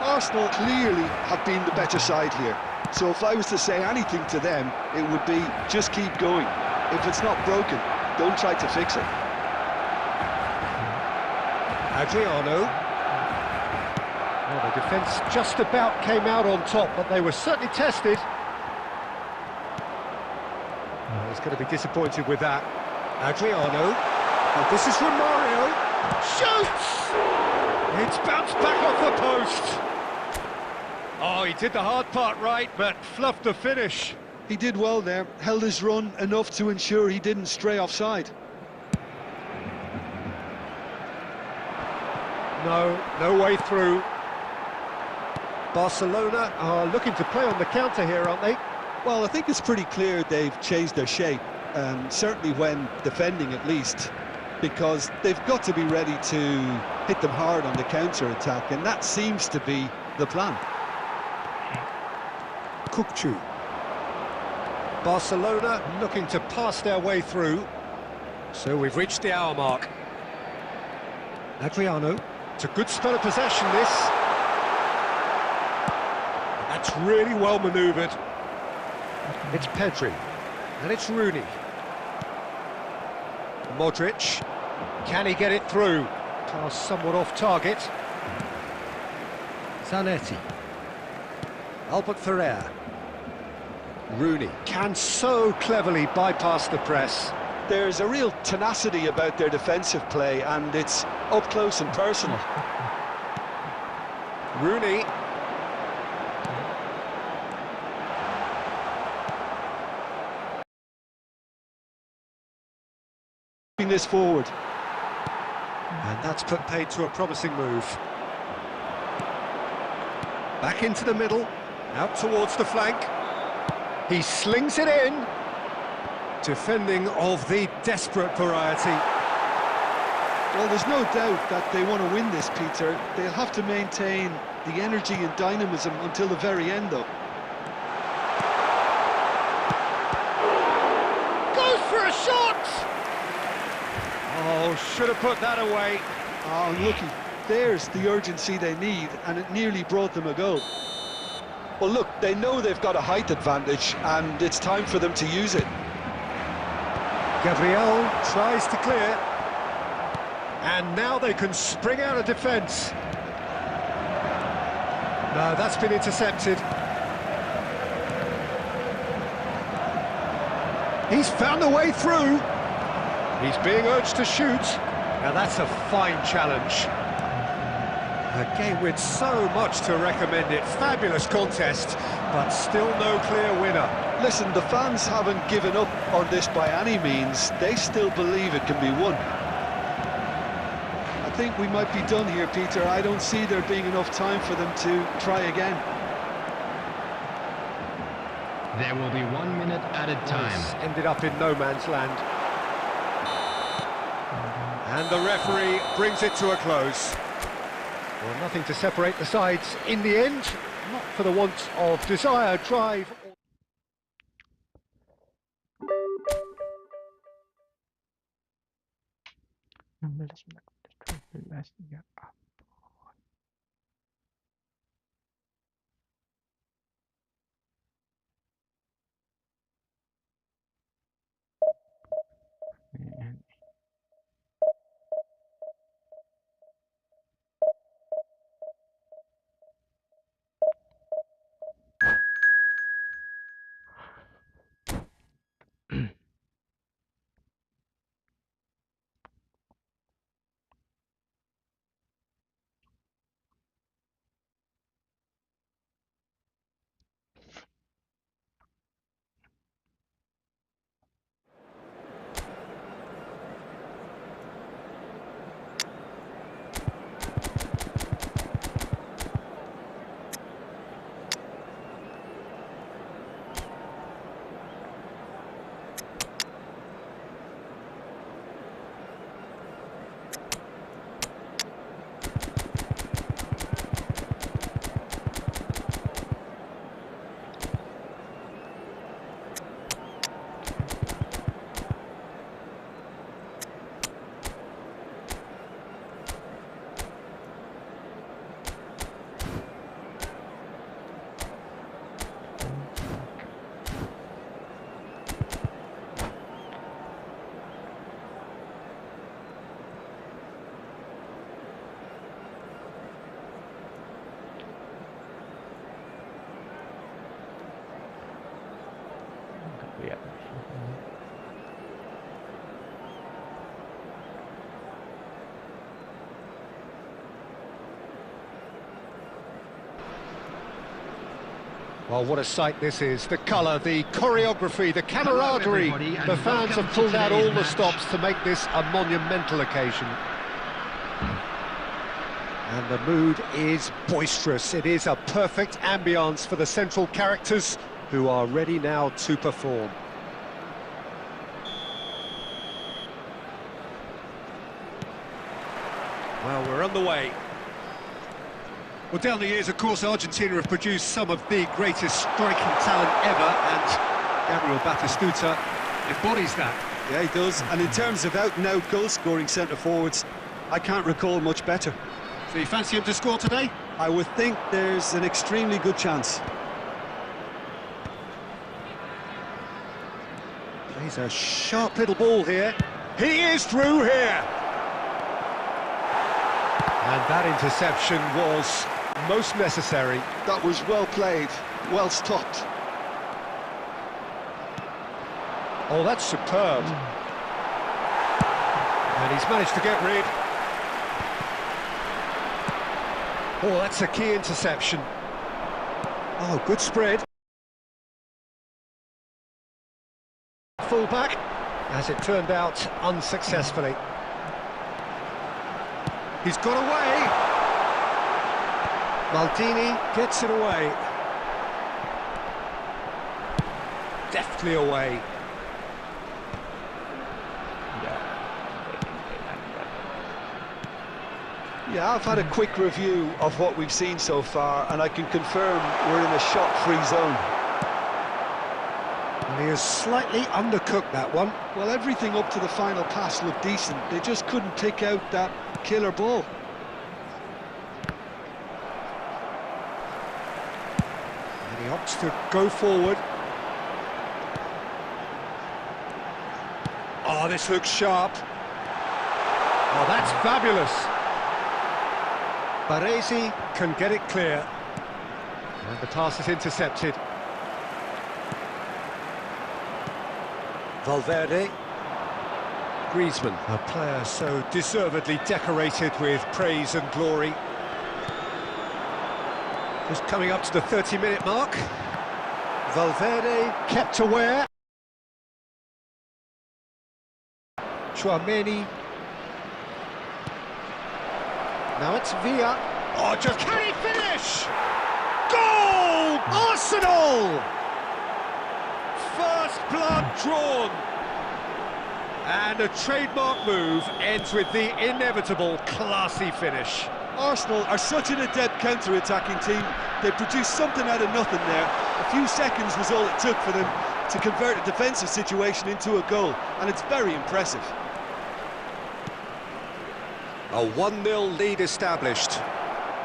Arsenal clearly have been the better side here. So if I was to say anything to them, it would be just keep going. If it's not broken, don't try to fix it. Adriano. Well, the defence just about came out on top, but they were certainly tested. Well, he's going to be disappointed with that. Adriano. Oh, this is Romario. Shoots! It's bounced back off the post. Oh, he did the hard part right, but fluffed the finish. He did well there, held his run enough to ensure he didn't stray offside. No, no way through. Barcelona are looking to play on the counter here, aren't they? Well, I think it's pretty clear they've changed their shape, certainly when defending at least, because they've got to be ready to hit them hard on the counter-attack, and that seems to be the plan. Kukcu. Barcelona looking to pass their way through. So we've reached the hour mark. Adriano. It's a good spell of possession, this. That's really well manoeuvred. It's Pedri. And it's Rooney. Modric. Can he get it through? Pass somewhat off target. Zanetti. Albert Ferrer. Rooney can so cleverly bypass the press. There's a real tenacity about their defensive play, and it's up close and personal. Rooney. This forward. And that's put paid to a promising move. Back into the middle, out towards the flank. He slings it in. Defending of the desperate variety. Well, there's no doubt that they want to win this, Peter. They'll have to maintain the energy and dynamism until the very end, though. Goes for a shot! Oh, should have put that away. Oh, looky, there's the urgency they need, and it nearly brought them a goal. Well, look, they know they've got a height advantage, and it's time for them to use it. Gabriel tries to clear. And now they can spring out of defence. No, that's been intercepted. He's found a way through. He's being urged to shoot. Now that's a fine challenge. A game with so much to recommend it. Fabulous contest, but still no clear winner. Listen, the fans haven't given up on this by any means. They still believe it can be won. I think we might be done here, Peter. I don't see there being enough time for them to try again. There will be 1 minute added time. Ended up in no man's land. And the referee brings it to a close. Well, nothing to separate the sides in the end, not for the want of desire, drive. Well, what a sight this is. The colour, the choreography, the camaraderie. The fans have pulled out all the stops to make this a monumental occasion. And the mood is boisterous. It is a perfect ambience for the central characters who are ready now to perform. Well, we're on the way. Well, down the years, of course, Argentina have produced some of the greatest striking talent ever, and Gabriel Batistuta embodies that. Yeah, he does. And in terms of out-and-out goal-scoring centre-forwards, I can't recall much better. So you fancy him to score today? I would think there's an extremely good chance. He's a sharp little ball here. He is through here! And that interception was most necessary. That was well played, well stopped. Oh, that's superb. And he's managed to get rid. Oh, that's a key interception. Oh, good spread. Fullback, as it turned out, unsuccessfully. He's got away. Maldini gets it away. Deftly away. Yeah, I've had a quick review of what we've seen so far, and I can confirm we're in a shot-free zone. And he has slightly undercooked that one. Well, everything up to the final pass looked decent. They just couldn't pick out that killer ball. And he opts to go forward. Oh, this looks sharp. Oh, that's fabulous. Baresi can get it clear. And the pass is intercepted. Valverde. Griezmann, a player so deservedly decorated with praise and glory. Just coming up to the 30-minute mark. Valverde kept aware. Chouameni. Now it's Villa. Oh, just can he finish? Goal! Arsenal! First blood drawn. And a trademark move ends with the inevitable classy finish. Arsenal are such an adept counter-attacking team. They produced something out of nothing there. A few seconds was all it took for them to convert a defensive situation into a goal, and it's very impressive. A 1-0 lead established.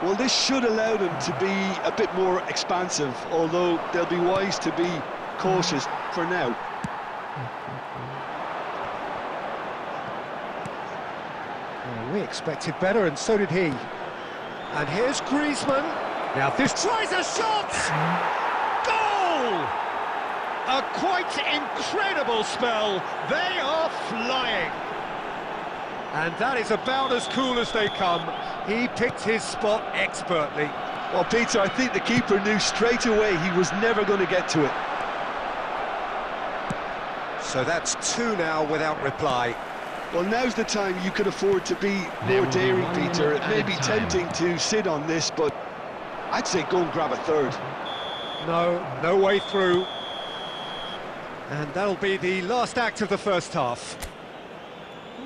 Well, this should allow them to be a bit more expansive, although they'll be wise to be cautious for now. Well, we expected better, and so did he. And here's Griezmann. Now this tries a shot! Goal! A quite incredible spell. They are flying. And that is about as cool as they come. He picked his spot expertly. Well, Peter, I think the keeper knew straight away he was never going to get to it. So that's 2 now without reply. Well, now's the time you could afford to be more daring, Peter. It may be tempting to sit on this, but I'd say go and grab a third. No way through. And that'll be the last act of the first half.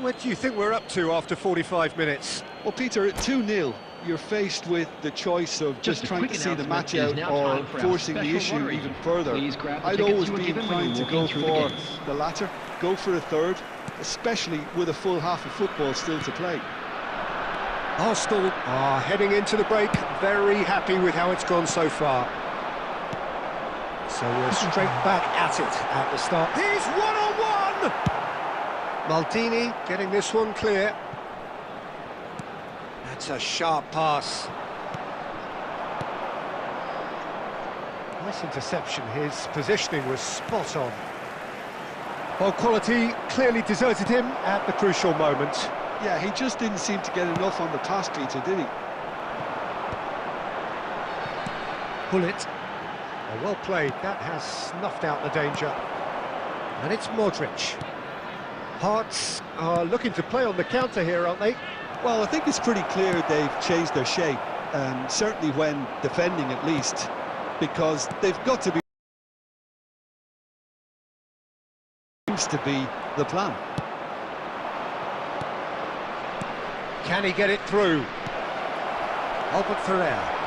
What do you think we're up to after 45 minutes? Well, Peter, at 2-0, you're faced with the choice of just trying to see the match out or forcing the issue even further. I'd always be inclined to go for the latter, go for a third, especially with a full half of football still to play. Arsenal are heading into the break, very happy with how it's gone so far. So we're straight back at it at the start. He's one-on-one! Maldini getting this one clear. That's a sharp pass. Nice interception. His positioning was spot on. Well, quality clearly deserted him at the crucial moment. Yeah, he just didn't seem to get enough on the pass, Peter, did he? Bullet. Oh, well played. That has snuffed out the danger. And it's Modric. Hearts are looking to play on the counter here, aren't they? Well, I think it's pretty clear they've changed their shape, certainly when defending at least, because they've got to be seems to be the plan. Can he get it through? Albert Ferrer.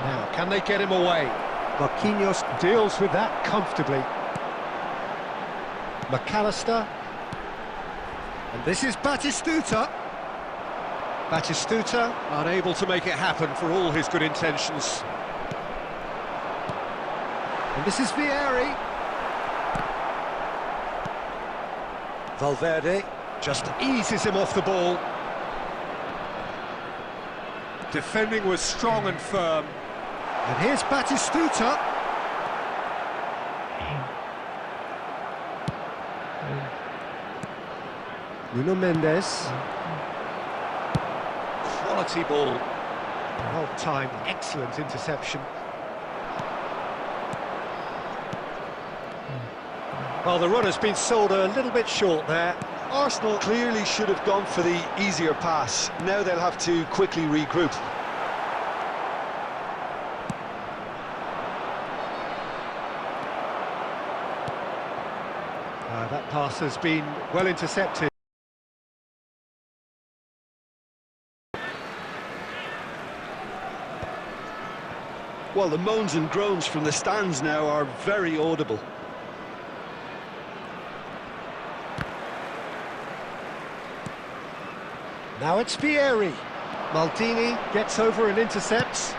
Now, can they get him away? Marquinhos deals with that comfortably. McAllister. And this is Batistuta. Batistuta unable to make it happen for all his good intentions. And this is Vieri. Valverde just eases him off the ball. Defending was strong and firm. And here's Batistuta. Nuno Mendes. Quality ball. Well-timed, excellent interception. Well, the run has been sold a little bit short there. Arsenal clearly should have gone for the easier pass. Now they'll have to quickly regroup. That pass has been well intercepted. Well, the moans and groans from the stands now are very audible. Now it's Vieri. Maldini gets over and intercepts.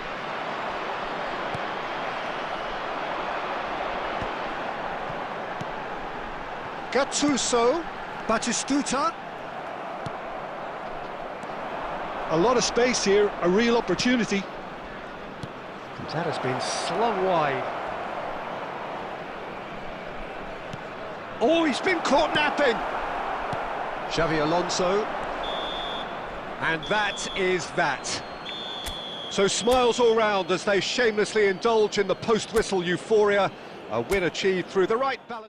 Gattuso. Batistuta. A lot of space here, a real opportunity. That has been slung wide. Oh, he's been caught napping. Xavi Alonso. And that is that. So smiles all round as they shamelessly indulge in the post-whistle euphoria. A win achieved through the right balance.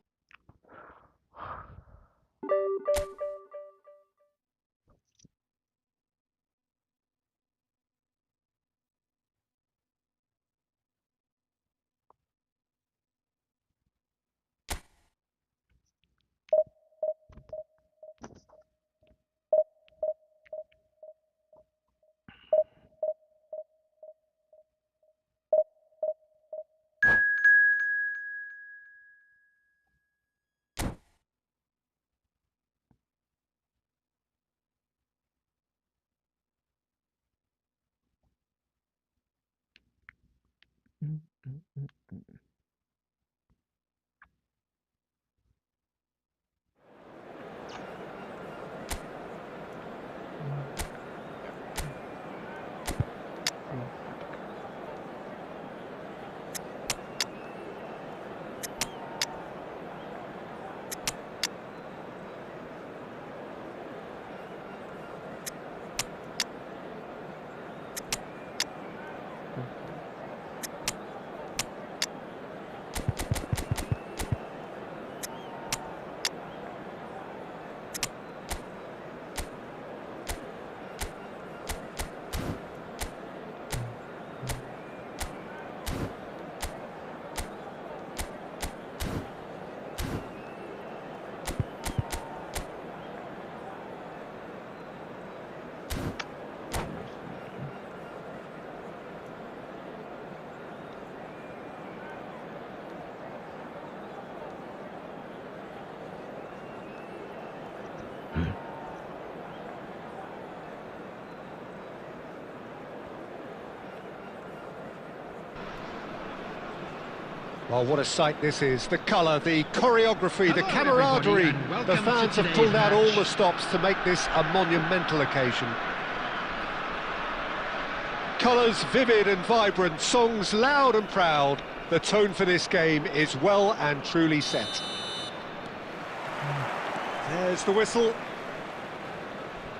Well, what a sight this is. The colour, the choreography, the camaraderie. The fans have pulled out all the stops to make this a monumental occasion. Colours vivid and vibrant, songs loud and proud. The tone for this game is well and truly set. There's the whistle.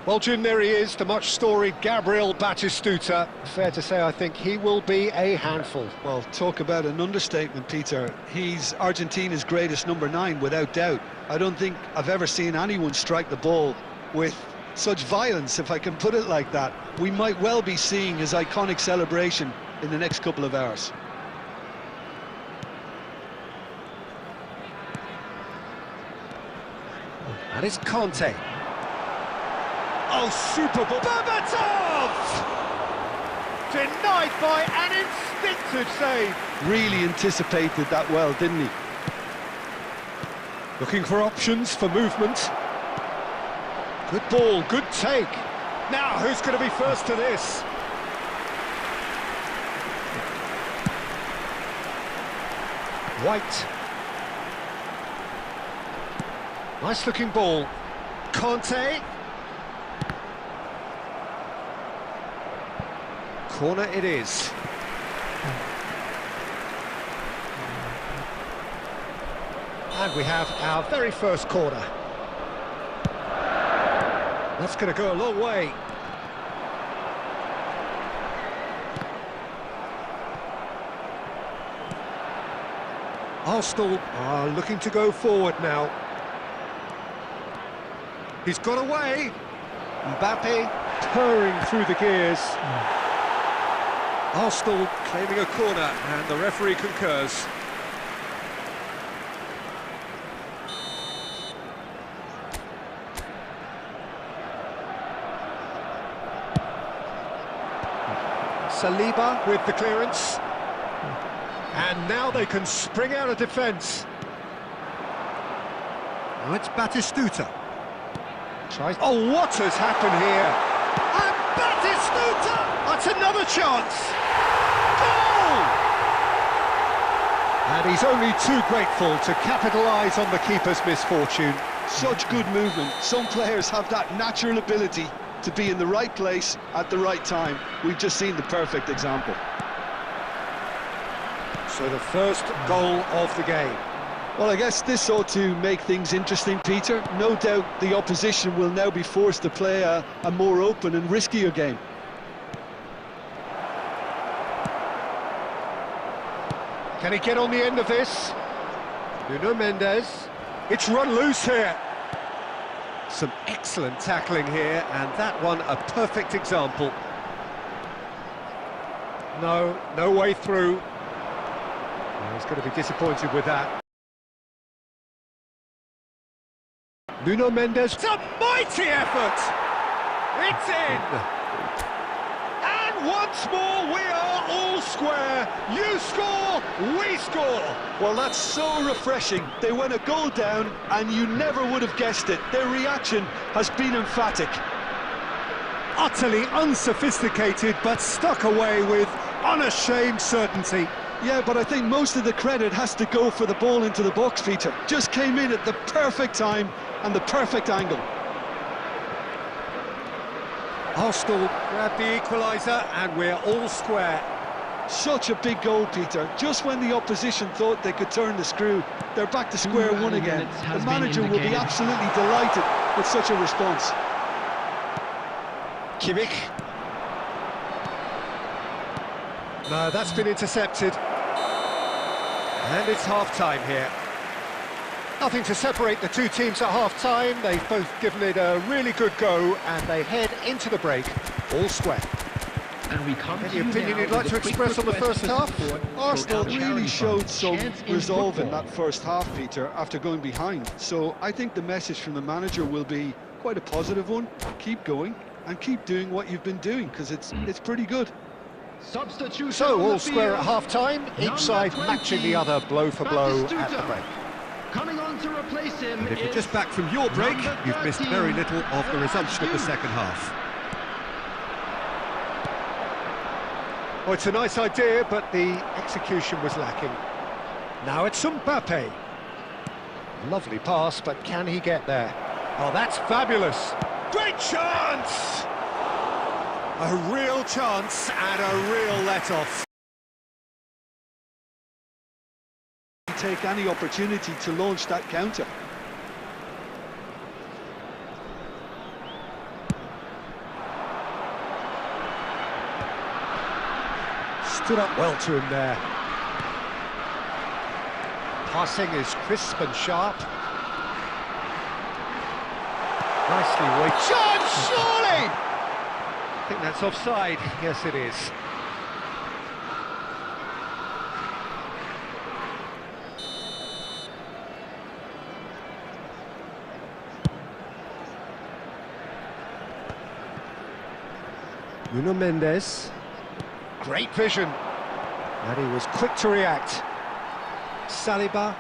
Well, Jim, there he is, the much-storied Gabriel Batistuta. Fair to say, I think he will be a handful. Well, talk about an understatement, Peter. He's Argentina's greatest number 9, without doubt. I don't think I've ever seen anyone strike the ball with such violence, if I can put it like that. We might well be seeing his iconic celebration in the next couple of hours. And it's Conte. Oh, super ball. Berbatov! Denied by an instinctive save. Really anticipated that well, didn't he? Looking for options for movement. Good ball, good take. Now, who's going to be first to this? White. Nice looking ball. Conte. Corner it is. And we have our very first corner. That's going to go a long way. Arsenal are looking to go forward now. He's got away. Mbappe purring through the gears. Arsenal claiming a corner, and the referee concurs. Saliba with the clearance. And now they can spring out of defence. Now it's Batistuta. Tries. Oh, what has happened here? And Batistuta! That's another chance! Goal! And he's only too grateful to capitalise on the keeper's misfortune. Such good movement. Some players have that natural ability to be in the right place at the right time. We've just seen the perfect example. So the first goal of the game. Well, I guess this ought to make things interesting, Peter. No doubt the opposition will now be forced to play a more open and riskier game. Can he get on the end of this? Nuno Mendes. It's run loose here. Some excellent tackling here, and that one a perfect example. No way through. Well, he's going to be disappointed with that. Nuno Mendes. It's a mighty effort! It's in! And once more we are all square. You score, we score! Well, that's so refreshing. They went a goal down and you never would have guessed it. Their reaction has been emphatic. Utterly unsophisticated, but stuck away with unashamed certainty. Yeah, but I think most of the credit has to go for the ball into the box, Peter. Just came in at the perfect time and the perfect angle. Arsenal grab the equaliser and we're all square. Such a big goal, Peter. Just when the opposition thought they could turn the screw, they're back to square one again. The manager will be absolutely delighted with such a response. Kimmich. No, that's been intercepted. And it's half-time here. Nothing to separate the two teams at half-time. They've both given it a really good go, and they head into the break all square. And we come Any opinion you'd like to express on the first half? Arsenal really showed some resolve in that first half, Peter, after going behind. So I think the message from the manager will be quite a positive one. Keep going and keep doing what you've been doing, because it's pretty good. Substitution. So all square at half-time, each side matching the other blow for blow at the break. Coming on to replace him. And if you're just back from your break, you've missed very little of the resumption of the second half. Well, it's a nice idea, but the execution was lacking. Now it's Mbappe. Lovely pass, but can he get there? Oh, that's fabulous. Great chance! A real chance and a real let-off. Take any opportunity to launch that counter. Stood up well to him there. Passing is crisp and sharp. Nicely weighted. Chance! Surely! I think that's offside. Yes, it is. Nuno Mendes. Great vision. And he was quick to react. Saliba.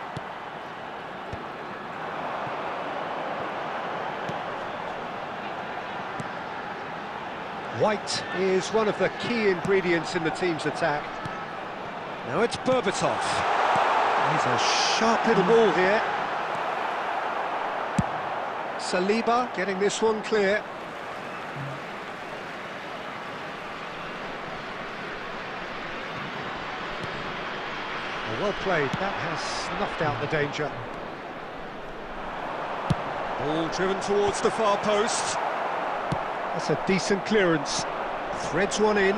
White is one of the key ingredients in the team's attack. Now it's Berbatov. He's a sharp little ball here. Saliba getting this one clear. Well played, that has snuffed out the danger. Ball driven towards the far post. That's a decent clearance. Threads one in.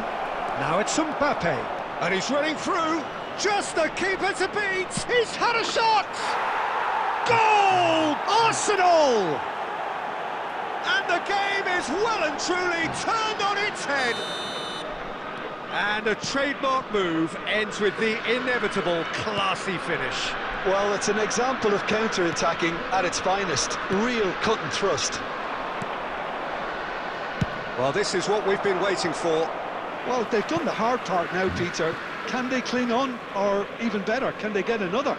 Now it's Mbappe. And he's running through. Just the keeper to beat. He's had a shot. Goal! Arsenal! And the game is well and truly turned on its head. And a trademark move ends with the inevitable classy finish. Well, it's an example of counter-attacking at its finest. Real cut and thrust. Well, this is what we've been waiting for. Well, they've done the hard part now, Peter. Can they cling on? Or even better, can they get another?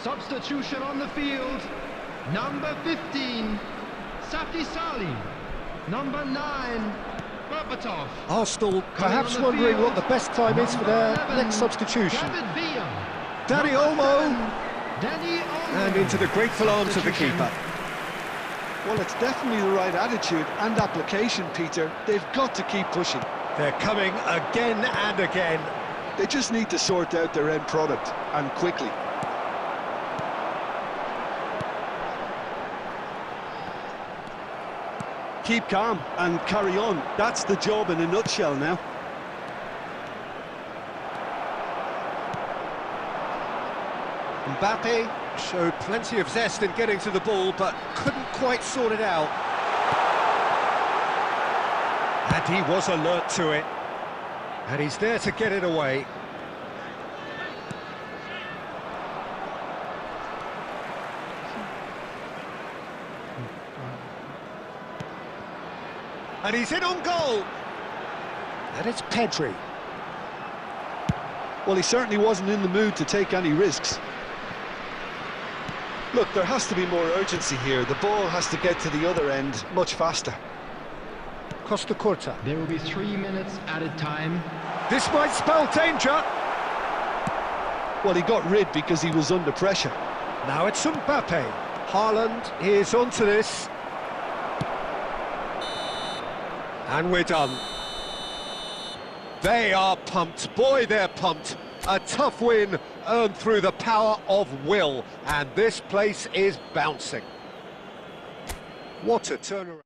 Substitution on the field. Number 15, Safi Salim. Number 9, Berbatov. Arsenal perhaps wondering what the best time is for their next substitution. Danny Olmo. And into the grateful arms of the keeper. Well, it's definitely the right attitude and application, Peter. They've got to keep pushing. They're coming again and again. They just need to sort out their end product, and quickly. Keep calm and carry on. That's the job in a nutshell now. Mbappe showed plenty of zest in getting to the ball, but couldn't quite sort it out. And he was alert to it. And he's there to get it away. And he's in on goal. And it's Pedri. Well, he certainly wasn't in the mood to take any risks. Look, there has to be more urgency here. The ball has to get to the other end much faster. Costa Curta. There will be 3 minutes added time. This might spell danger. Well, he got rid because he was under pressure. Now it's Mbappe. Haaland is onto this. And we're done. They are pumped. Boy, they're pumped. A tough win earned through the power of will. And this place is bouncing. What a turnaround.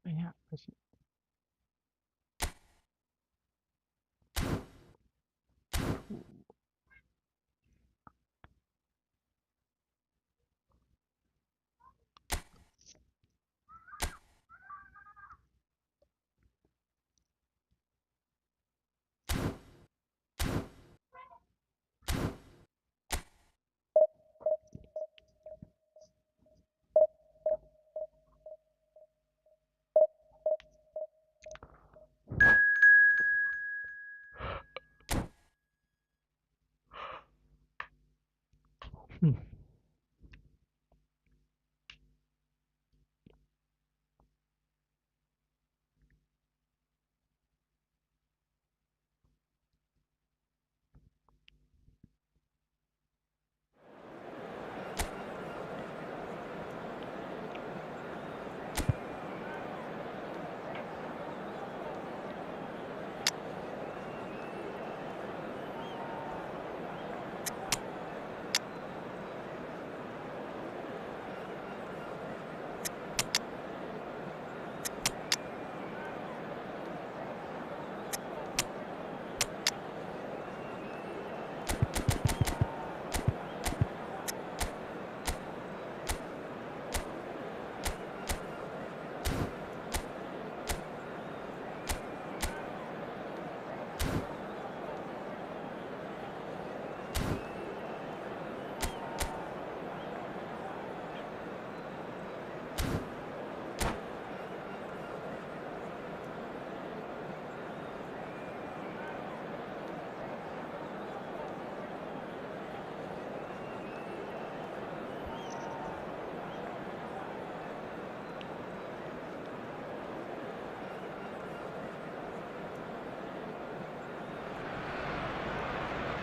Ya, pues sí.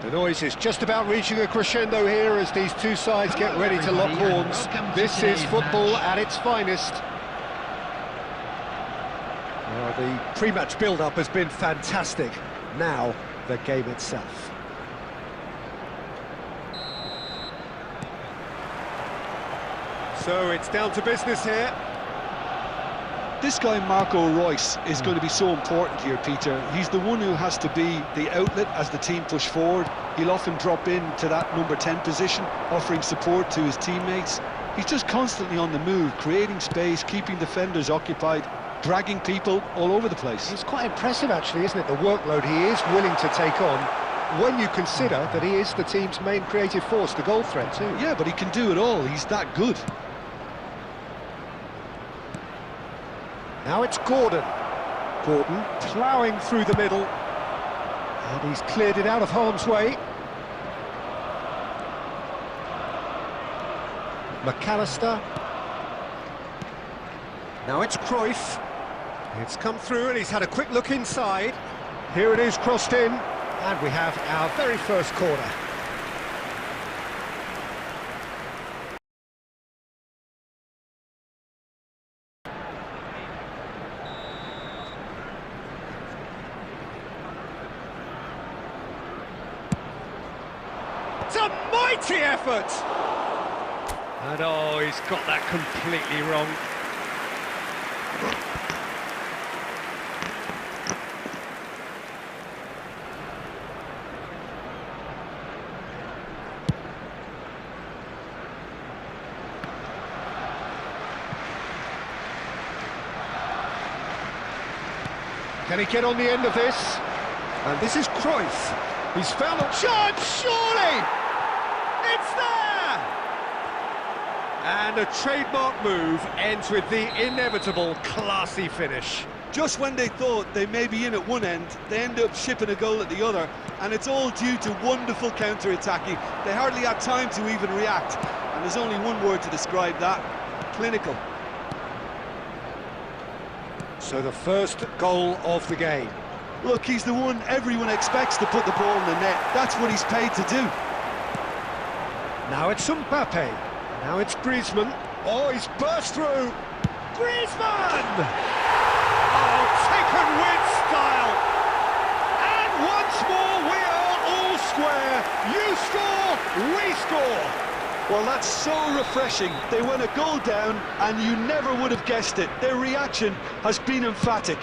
The noise is just about reaching a crescendo here as these two sides get ready to lock horns. This is football at its finest. Well, the pre-match build-up has been fantastic. Now, the game itself. So it's down to business here. This guy, Marco Reus, is going to be so important here, Peter. He's the one who has to be the outlet as the team push forward. He'll often drop in to that number 10 position, offering support to his teammates. He's just constantly on the move, creating space, keeping defenders occupied, dragging people all over the place. It's quite impressive, actually, isn't it, the workload he is willing to take on, when you consider that he is the team's main creative force, the goal threat too. Yeah, but he can do it all. He's that good. Now it's Gordon. Gordon ploughing through the middle. And he's cleared it out of harm's way. McAllister. Now it's Cruyff. It's come through and he's had a quick look inside. Here it is crossed in. And we have our very first corner. It's a mighty effort! And oh, he's got that completely wrong. Can he get on the end of this? And this is Cruyff. He's found a chance, surely! It's there! And a trademark move ends with the inevitable classy finish. Just when they thought they may be in at one end, they end up shipping a goal at the other, and it's all due to wonderful counter-attacking. They hardly had time to even react, and there's only one word to describe that: clinical. So the first goal of the game. Look, he's the one everyone expects to put the ball in the net. That's what he's paid to do. Now it's Mbappe. Now it's Griezmann. Oh, he's burst through. Griezmann! Oh, taken with style. And once more we are all square. You score, we score. Well, that's so refreshing. They went a goal down, and you never would have guessed it. Their reaction has been emphatic.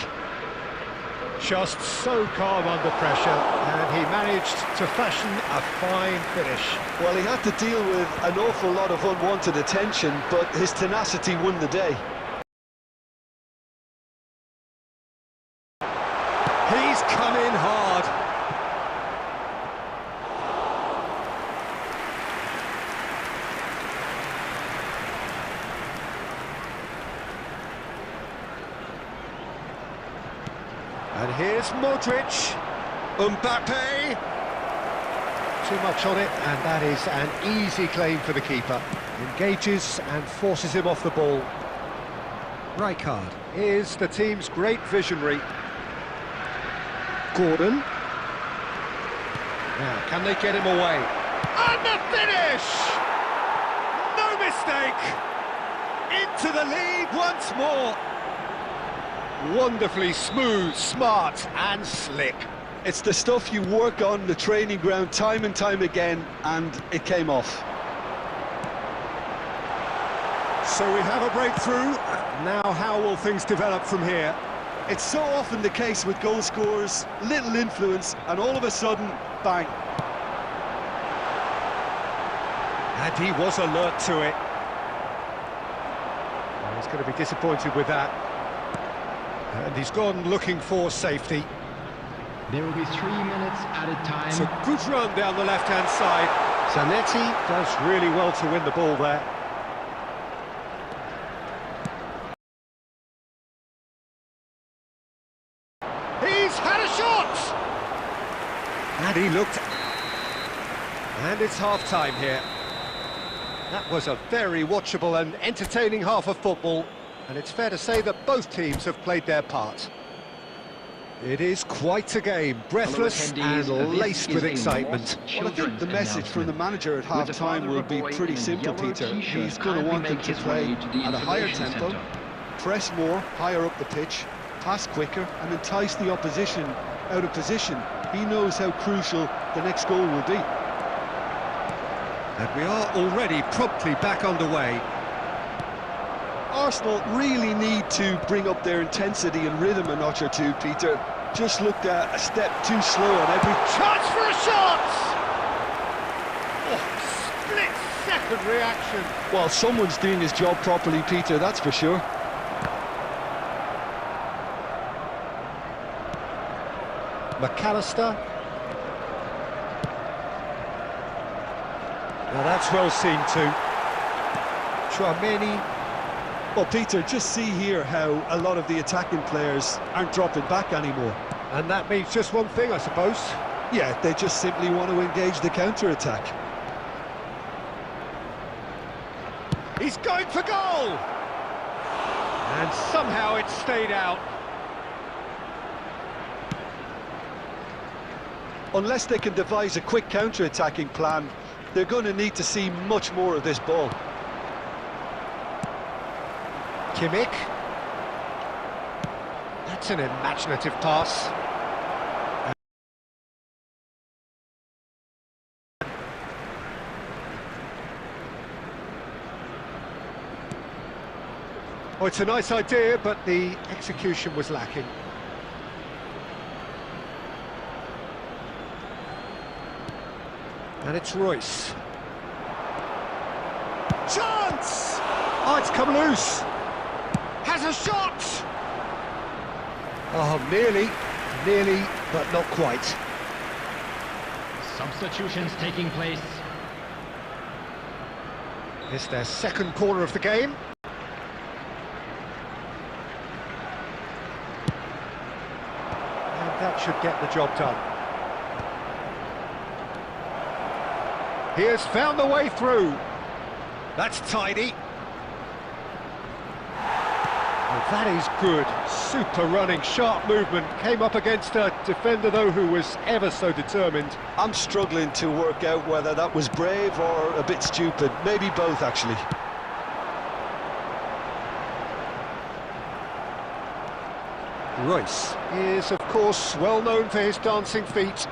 Just so calm under pressure, and he managed to fashion a fine finish. Well, he had to deal with an awful lot of unwanted attention, but his tenacity won the day. He's come in hard. And here's Modric, Mbappe, Too much on it, and that is an easy claim for the keeper. Engages and forces him off the ball. Rijkaard is the team's great visionary. Gordon. Now, can they get him away? And the finish! No mistake! Into the lead once more. Wonderfully smooth, smart and slick. It's the stuff you work on the training ground time and time again, and it came off. So we have a breakthrough. Now how will things develop from here? It's so often the case with goal scorers, little influence, and all of a sudden, bang. And he was alert to it. Well, he's going to be disappointed with that. And he's gone looking for safety. There will be 3 minutes added time. It's a good run down the left-hand side. Zanetti does really well to win the ball there. He's had a shot! And he looked... And it's half-time here. That was a very watchable and entertaining half of football, and it's fair to say that both teams have played their part. It is quite a game, breathless and laced with excitement. Well, I think the message from the manager at half-time will be pretty simple, Peter. He's going to want them to play at a higher tempo, press more, higher up the pitch, pass quicker, and entice the opposition out of position. He knows how crucial the next goal will be. And we are already promptly back underway. Arsenal really need to bring up their intensity and rhythm a notch or two, Peter. Just looked a step too slow on every... Chance for a shot! Oh, split-second reaction. Well, someone's doing his job properly, Peter, that's for sure. McAllister. Well, that's well seen too. Chouameni. Well, Peter, just see here how a lot of the attacking players aren't dropping back anymore. And that means just one thing, I suppose. Yeah, they just simply want to engage the counter-attack. He's going for goal! And somehow it stayed out. Unless they can devise a quick counter-attacking plan, they're going to need to see much more of this ball. Kimmich. That's an imaginative pass. Oh, it's a nice idea, but the execution was lacking. And it's Royce. Chance! Oh, it's come loose. Has a shot! Oh, nearly, but not quite. Substitutions taking place. It's their second corner of the game. And that should get the job done. He has found the way through. That's tidy. Oh, that is good. Super running, sharp movement. Came up against a defender, though, who was ever so determined. I'm struggling to work out whether that was brave or a bit stupid. Maybe both, actually. Royce is, of course, well known for his dancing feet.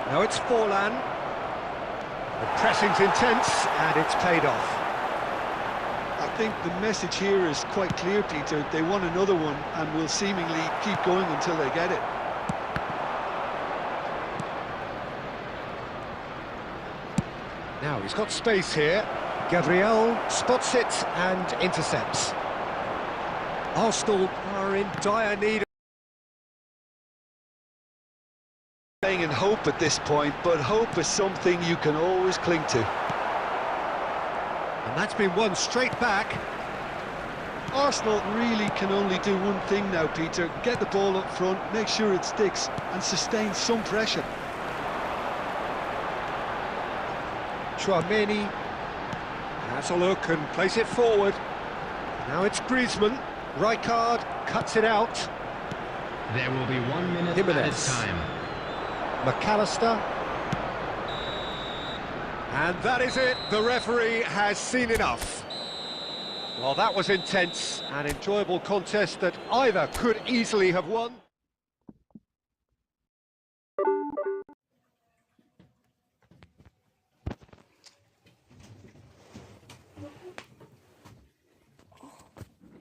Now it's Forlan. The pressing's intense, and it's paid off. I think the message here is quite clear, Peter. They want another one and will seemingly keep going until they get it. Now he's got space here. Gabriel spots it and intercepts. Arsenal are in dire need. Playing in hope at this point, but hope is something you can always cling to. And that's been won straight back. Arsenal really can only do one thing now, Peter. Get the ball up front, make sure it sticks, and sustain some pressure. Chouameni has a look and plays it forward. Now it's Griezmann. Rijkaard cuts it out. There will be 1 minute Jimenez. added time. McAllister. And that is it. The referee has seen enough. Well, that was intense, an enjoyable contest that either could easily have won.